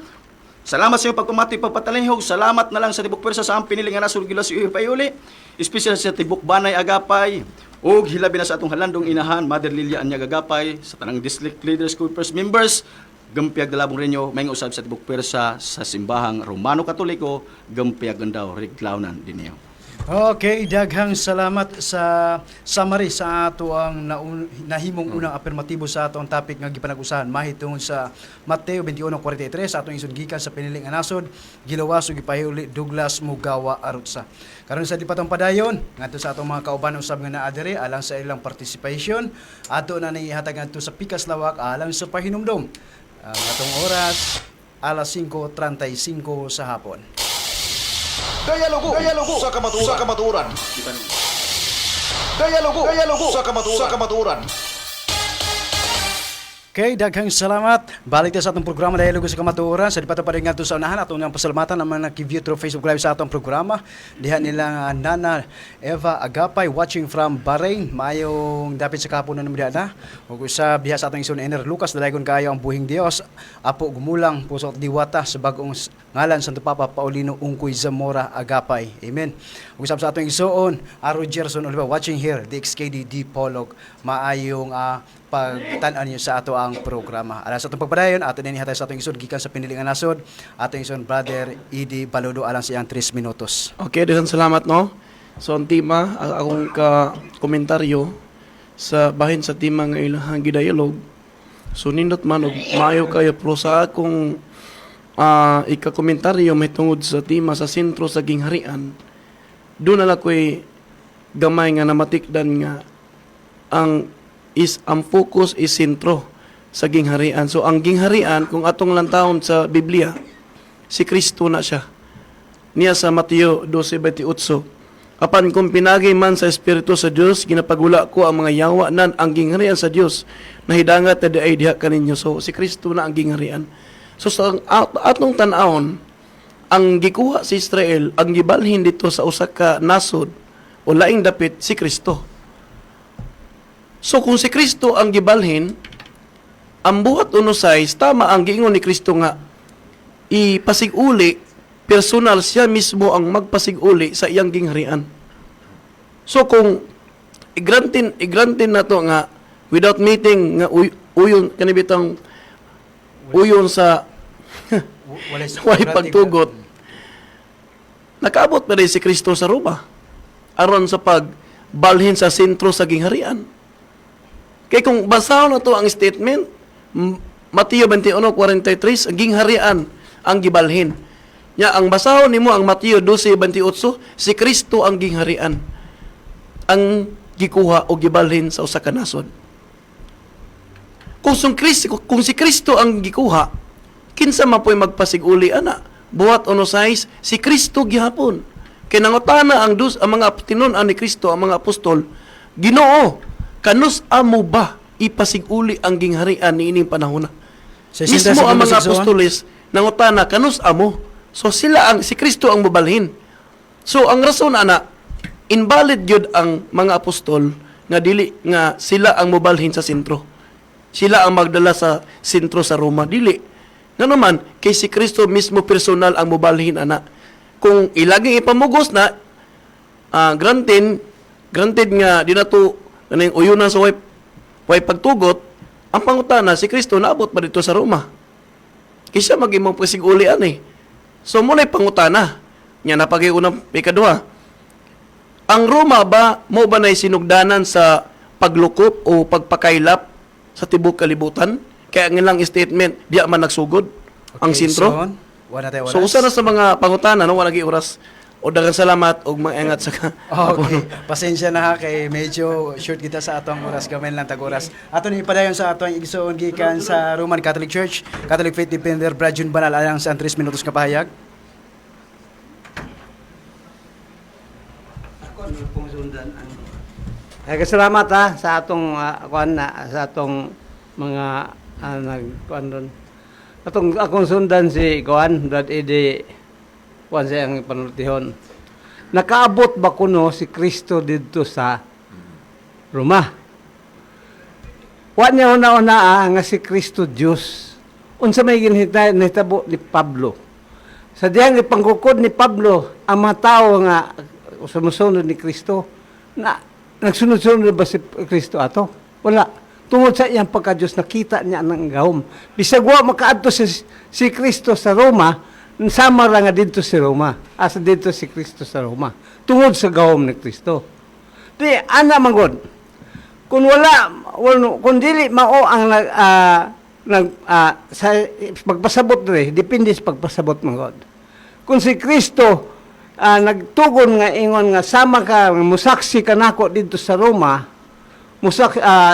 salamat sa iyong pagpamati, pagpatalihog, salamat na lang sa tibok pwersa sa ang piniling nga nasong iglesia uli, espesyal sa tibok Banay Agapay, ug hilabi na sa atong halandong inahan, Mother Lilia Anyag Agapay, sa tanang district leaders, school first members, gampiag dalabong rinyo, may usab sa tibok pwersa sa simbahang Romano Katoliko, gampiag gandaw, reglawnan din niyo. Okay, daghang salamat sa summary sa ato ang nahimong unang afirmatibo sa ato ang topic nga gipanag-usahan mahitungod sa Mateo 21:43 sa atong isod gikan sa piniling nga nasod, gilawas ug gipahuli Douglas Mugawa Arutsa. Karon sa dipatong padayon ngadto sa atong mga kauban usab nga naa diri alang sa ilang participation, ato na nihatag ngadto sa pikas lawak alang sa pahinumdom. Ang atong oras alas 5:35 sa hapon. Dialogo sa kamaturan. Dialogo sa kamaturan. Okay, daghang salamat. Balik tayo sa atong programa Dialogo sa Kamatuoran. Sa dipata pa rin nga sa unahan, atong nang pasalamatan ang mga nag-view through Facebook Live sa atong programa. Diha nila Nana Eva Agapay watching from Bahrain. Mayong dapit sa kapunan ng na. Ug usa biha sa atong isun Ener Lucas dalagon kayo ang buhing Dios. Apo gumulang puso at diwata sa bagong ngalan Santo Papa Paulino Ungkoy Zamora Agapay. Amen. Ug usab sa atong isuon Aro Gerson Oliva watching here the XKD D Polog. Maayong pagtan-an niyo sa ato ang programa. Alas sa itong pagpadayon, ato din hatay sa atong isod, gikan sa pinilingan nasod, atong isod, Brother Edi Baludo, alang siyang 3 minutos. Okay, daghang salamat no. So ang tema, akong komentaryo sa bahin sa tema nga ilahang gidayalog. So nindot man og maayo kayo pero sa akong ika-komentaryo may tungod sa tema sa sentro sa gingharian. Doon na lang ko'y gamay nga namatikdan nga ang focus is sentro sa gingharian. So ang gingharian kung atong lantawon sa Biblia, si Kristo na siya. Niya sa Mateo 12:28. Apan kung pinagay man sa Espiritu sa Dios, ginapagula ko ang mga yawa nan ang gingharian sa Dios nahidangat na ay diha kaninyo. So si Kristo na ang gingharian. So sa atong tan-awon, ang gikuha si Israel, ang gibalhin dito sa usa ka nasod o laing dapit si Kristo. So kung si Kristo ang gibalhin, ang buhat unusay, tama ang giingon ni Kristo nga, ipasiguli, personal siya mismo ang magpasiguli sa iyang gingharian. So kung igrantin na to nga, without meeting nga uyon, kanibitang uyon sa way pagtugot, nakaabot pa rin si Kristo sa Roma, aron sa pagbalhin sa sentro sa gingharian. Kaya kung basahon na to ang statement, Mateo 21:43, ang gingharian ang gibalhin. Ya, ang basahon nimo ang Mateo 12:28, si Kristo ang gingharian ang gikuha o gibalhin sa usa ka nasod. Kung si Kristo ang gikuha, kinsa man po'y magpasiguli ana? Buhat size, si Kristo gihapon. Kay nangutana ang mga tinunan ni Kristo, ang mga apostol, Ginoo, kanus amo ba ipasiguli ang gingharian ni ining panahon na? Mismo ang mga apostoles nangutana kanus amo. So si Kristo ang mobalhin. So ang rason ana, invalid gyud ang mga apostol nga dili nga sila ang mobalhin sa sentro. Sila ang magdala sa sentro sa Roma, dili. Nga naman kay si Kristo mismo personal ang mobalhin ana. Kung ilaging ipamugos na granted nga di na to kanang uyunan sa way pagtugot, ang pangutana si Kristo naabot pa dito sa Roma. Kisa magimong pasiguli ani. So muna pangutana. Nya napag-iunang ikaduha. Ang Roma ba mo ba nay sinugdanan sa paglukop o pagpakailap sa tibok kalibutan? Kaya ang ilang statement diya man nagsugod ang sentro. So usa na sa mga pangutana no wala gi oras. O daghang salamat og maengat sa Okay. Pasensya na ha kay medyo short kita sa atong oras, gamay lang tag oras. Ato ni padayon sa atong igsoon gikan sa Roman Catholic Church, Catholic Faith Defender Brad Jun Banal alang sa 3 minutos ka pahayag. Salamat ha sa atong sa atong mga nagkuan doon. Akong sundan si Brad Edi kuan sa ang panultihon. Nakaabot ba kuno si Kristo dito sa Roma? Wa niya una nga si Kristo Dios. Unsa may ginhitabo ni Pablo? Sa diyang ipangkukod ni Pablo ang mga tao nga sumusunod ni Kristo na nagsunod-sunod ba si Kristo ato? Wala. Tungod sa iyang pagka-Diyos, nakita niya ang gahom. Bisag wa makaadto si Kristo sa Roma, sama ra nga dito si Roma. Asa dito si Kristo sa Roma. Tungod sa gahom ni Kristo. Di, ana manggod. Kung kung dili mao ang sa pagpasabot rin, depende sa pagpasabot manggod. Kung si Kristo nagtugon nga ingon nga sama ka musaksi ka nako dito sa Roma,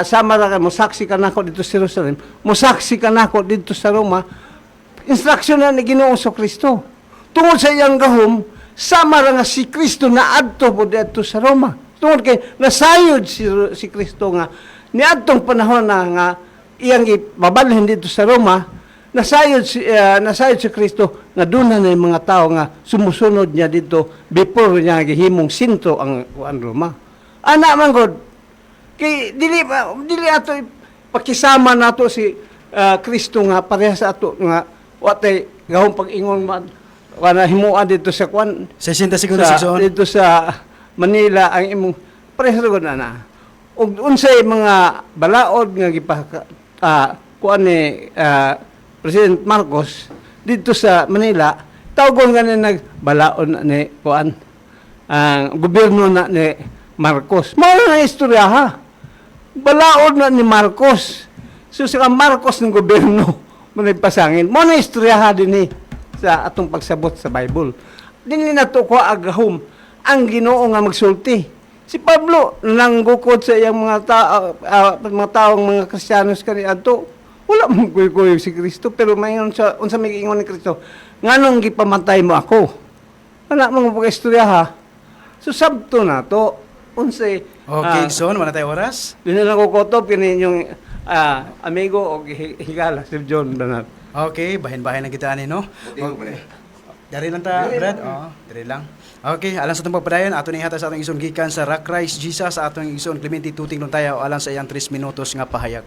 sama ra ka musaksi ka nako dito sa Jerusalem, musaksi ka nako dito sa Roma, instruction na ni Ginoong Kristo. Tungod sa iyang gahom, sama ra nga si Kristo na adto po dito sa Roma. Tungod kay nasayod si Kristo nga niadtong panahon na nga iyang ibabalhin dito sa Roma, nasayod si Kristo nga doon na yung mga tao nga sumusunod niya dito before niya gihimong sentro ang Roma. Ana man god kay dili ato pakisama nato si Kristo nga pareha sa ato nga watay gahong pag-ingon man kana himuan dito sa 60 sekundos Igsoon. dito sa Manila ang imong pareha gud na. Ug unsay mga balaod nga kuan ni President Marcos dito sa Manila tawgon nga nagbalaod ni kuan ang gobyerno na ni Marcos. Mao na istorya ha. Balaod na ni Marcos. So sa Marcos ng gobyerno mo pasangin. Mao na istorya ha dinhi sa atong pagsabot sa Bible. Dinhi nato ko agahom ang Ginoo nga magsulti. Si Pablo nanggukod sa iyang mga taong mga Kristiyanos kaniadto. Wala mong kuy si Kristo pero mayon sa unsa may ingon ni Kristo nganong gipamatay mo ako. Wala mong pag-istorya ha. So sabto na to unsay Okay, Igsoon, wala tayo oras. dinhi lang ko kotob kini inyong amigo o higala si John Banat. Okay, bahin-bahin lang kita no. Dari lang ta, Brad. Oo, dari lang. Okay, alang sa itong pagpadayon, ato ni hata sa atong ison gikan sa Rock Christ Jesus sa atong ison Clemente Tuting Luntaya o alang sa iyang 3 minutos nga pahayag.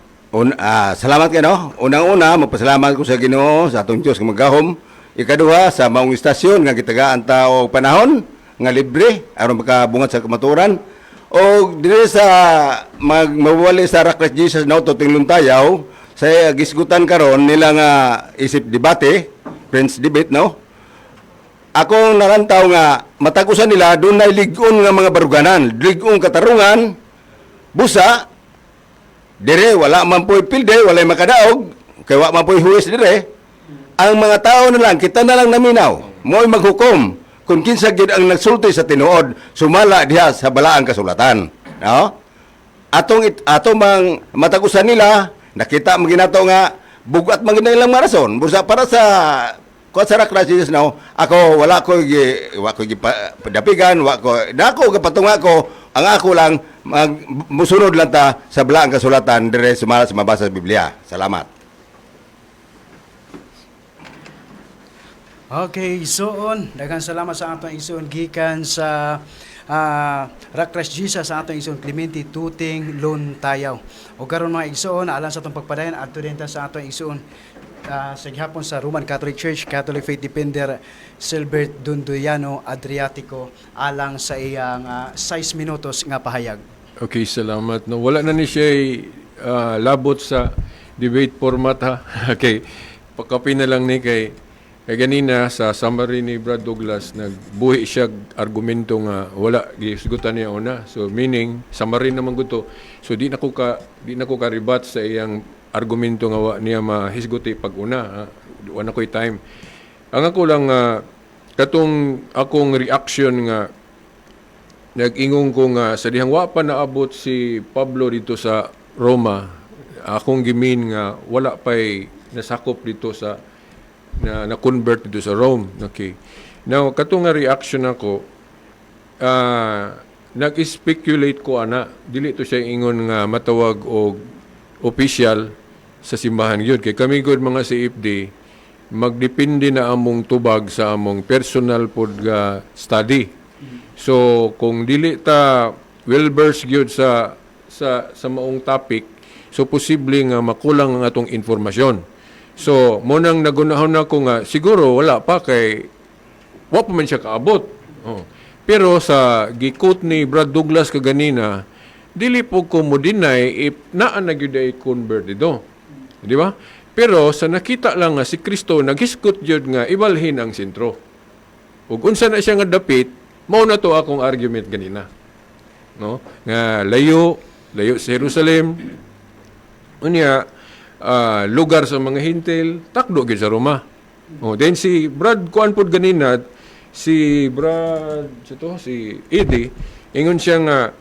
Salamat kayo, no? Unang-una, magpasalamat ko sa Ginoo, sa atong Diyos nga magahom. Ikaduha, sa maong istasyon nga gitagaan tao panahon, nga libre, aron makabungat sa kamaturan. O dire sa mawali sa Rock Christ Jesus na Tuting Luntayaw, sa gisgutan karon nila nga isip debate, Friends debate, no? Ako narantaw nga matagusan nila doon na ligon nga mga baruganan, ligon katarungan, busa, dire wala man po'y pilde, walay makadaog, kay wala man po'y huwes dire. Ang mga tao na lang, kita na lang naminaw, mo'y maghukom, kung kinsa gid ang nagsulti sa tinuod, sumala diha sa balaang kasulatan. No? Atong mang matagusan nila, nakita mo ginato nga, bugat man gina ilang marason, busa para sa Rock Christ Jesus now, ako wala ko padapigan, dako kapatunga ko, ang ako lang musunod lang ta sa balaang kasulatan dire sumala sa mabasa sa Biblia. Salamat. Okay, Igsoon, daghang salamat sa atong Igsoon gikan sa Rock Christ Jesus sa atong Igsoon Clemente Tuting Luntayaw. O karon mga Igsoon, alang sa atong pagpadayon adto din ta sa atong Igsoon sa gihapon sa Roman Catholic Church, Catholic Faith Defender Silbert Dundoyano Adriatico alang sa iyang 6 minutos nga pahayag. Okay, salamat. No, wala na ni siya labot sa debate format ha. Okay, pagkapi na lang ni kay ganina sa summary ni Brad Douglas nagbuhi siya argumento nga wala gisgutan niya una. So meaning summary naman guto. So di na ko ka-rebat sa iyang argumento nga wa niya mahisguti pag una. Wala ko'y time. Ang ako lang katong akong reaction nga nag-ingong ko nga sa dihang wa pa naabot si Pablo dito sa Roma, akong gimin nga wala pa'y nasakop dito sa na-convert dito sa Rome. Okay. Now, katong nga reaction ako, nag-speculate ko ana, dili to siya ingon nga matawag og official sa simbahan yun. Kay kami good mga CFD, magdepende na among tubag sa among personal pod nga study. So kung dili ta well-versed gyud sa maong topic, so posible nga makulang ang atong informasyon. So mo nang nagunahon ako nga siguro wala pa kay wa pa man siya kaabot. Oh. Pero sa gi-quote ni Brad Douglas kaganina, dili po ko mo deny if naa na gyud ay convert dito. Di ba? Pero sa nakita lang nga si Kristo naghiskot jud nga ibalhin ang sentro. Ug unsa na siya nga dapit, mao na to akong argument ganina. No? Nga layo sa Jerusalem. Unya lugar sa mga hintil, takdo gyud sa Roma. Oh, then si Brad kuan pod ganina, si Eddie, ingon siya nga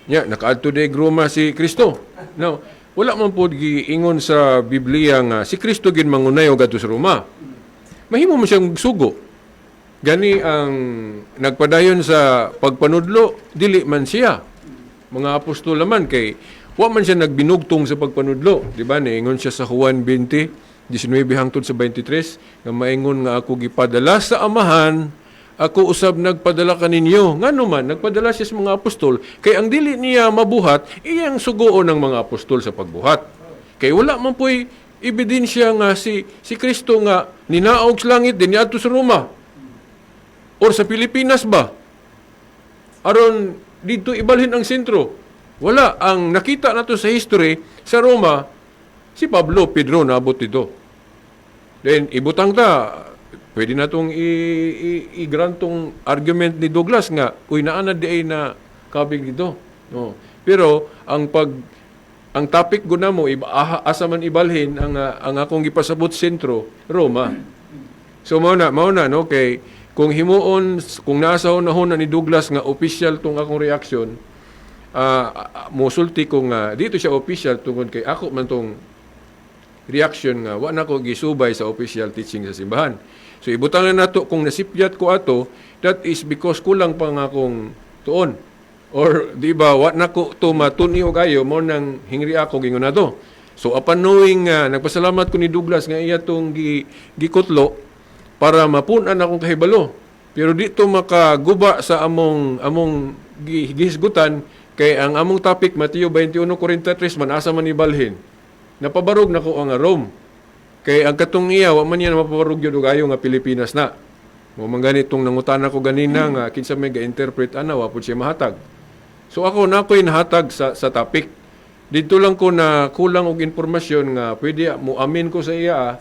nakaadto day Roma si Kristo. No? Wala man po giingon sa Biblia nga si Kristo gin mangunay og adto sa Roma. Mahimo mo siyang sugo. Gani ang nagpadayon sa pagpanudlo, dili man siya. mga apostol naman kay wa man siya nagbinugtong sa pagpanudlo, di ba? Niingon siya sa Juan 20:19 hangtod sa 23 nga maingon nga ako gipadala sa Amahan, ako usab nagpadala kaninyo. Ngano man nagpadala siya sa mga apostol kay ang dili niya mabuhat iyang sugoon ng mga apostol sa pagbuhat. Kay wala man po'y ebidensya nga si Kristo nga ninaog sa langit din niadto sa Roma or sa Pilipinas ba? Aron dito ibalhin ang sentro. Wala. Ang nakita nato sa history sa Roma, si Pablo, Pedro naabot dito. Then, ibutang ta, pwede na itong i-grantong argument ni Douglas nga, uy, naanad di ay na kabig dito. No. Pero, ang topic ko na mo, asa man ibalhin ang akong ipasabot sentro, Roma. So, mauna, no, kay kung himuon, kung nasa hunahon na ni Douglas nga official tong akong reaksyon, musulti ko nga dito siya official tungkol kay ako man tong reaction nga wa na ko gisubay sa official teaching sa simbahan. So ibutang na nato kung nasipyat ko ato, that is because kulang pa nga akong tuon. Or di ba wa na ko to matuniw kayo mo nang hingri ako gingon nato. So upon knowing nagpasalamat ko ni Douglas nga iya tong gikutlo para mapunan akong kahibalo. Pero dito makaguba sa among gihisgutan kay ang among topic Mateo 21:43 man asa man ibalhin. Napabarog na ko ang Rome. Kay ang katong iya wa man yan mapabarog gyud og ayo nga Pilipinas na. Mo man ganitong nangutana ko ganina nga kinsa may ga-interpret ana wa pud siya mahatag. So ako na ko'y nahatag sa topic. Dito lang ko na kulang og impormasyon nga pwede mo amin ko sa iya.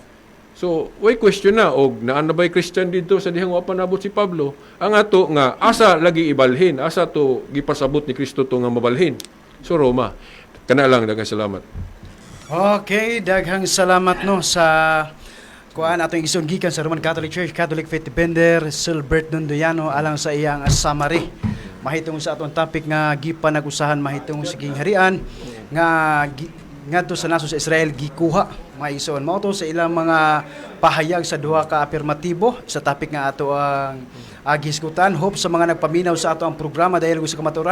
So, way question na, og naan na ba'y Christian dito sa dihang wa pa nabot si Pablo, ang ato nga, asa lagi ibalhin, asa to gipasabot ni Kristo to nga mabalhin. So, Roma. Kana lang, daghang salamat. Okay, daghang salamat no sa kuan atong igsoon gikan sa Roman Catholic Church, Catholic Faith Defender, Silbert Dondoyano alang sa iyang summary. Mahitungod sa atong topic nga gipanag-usahan mahitungod sa gingharian nga ngadto sa naso sa Israel gikuha mga igsoon mao to sa ilang mga pahayag sa duha ka afirmatibo sa topic nga ato ang agiskutan. Hope sa mga nagpaminaw sa ato ang programa dahil sa kamaturan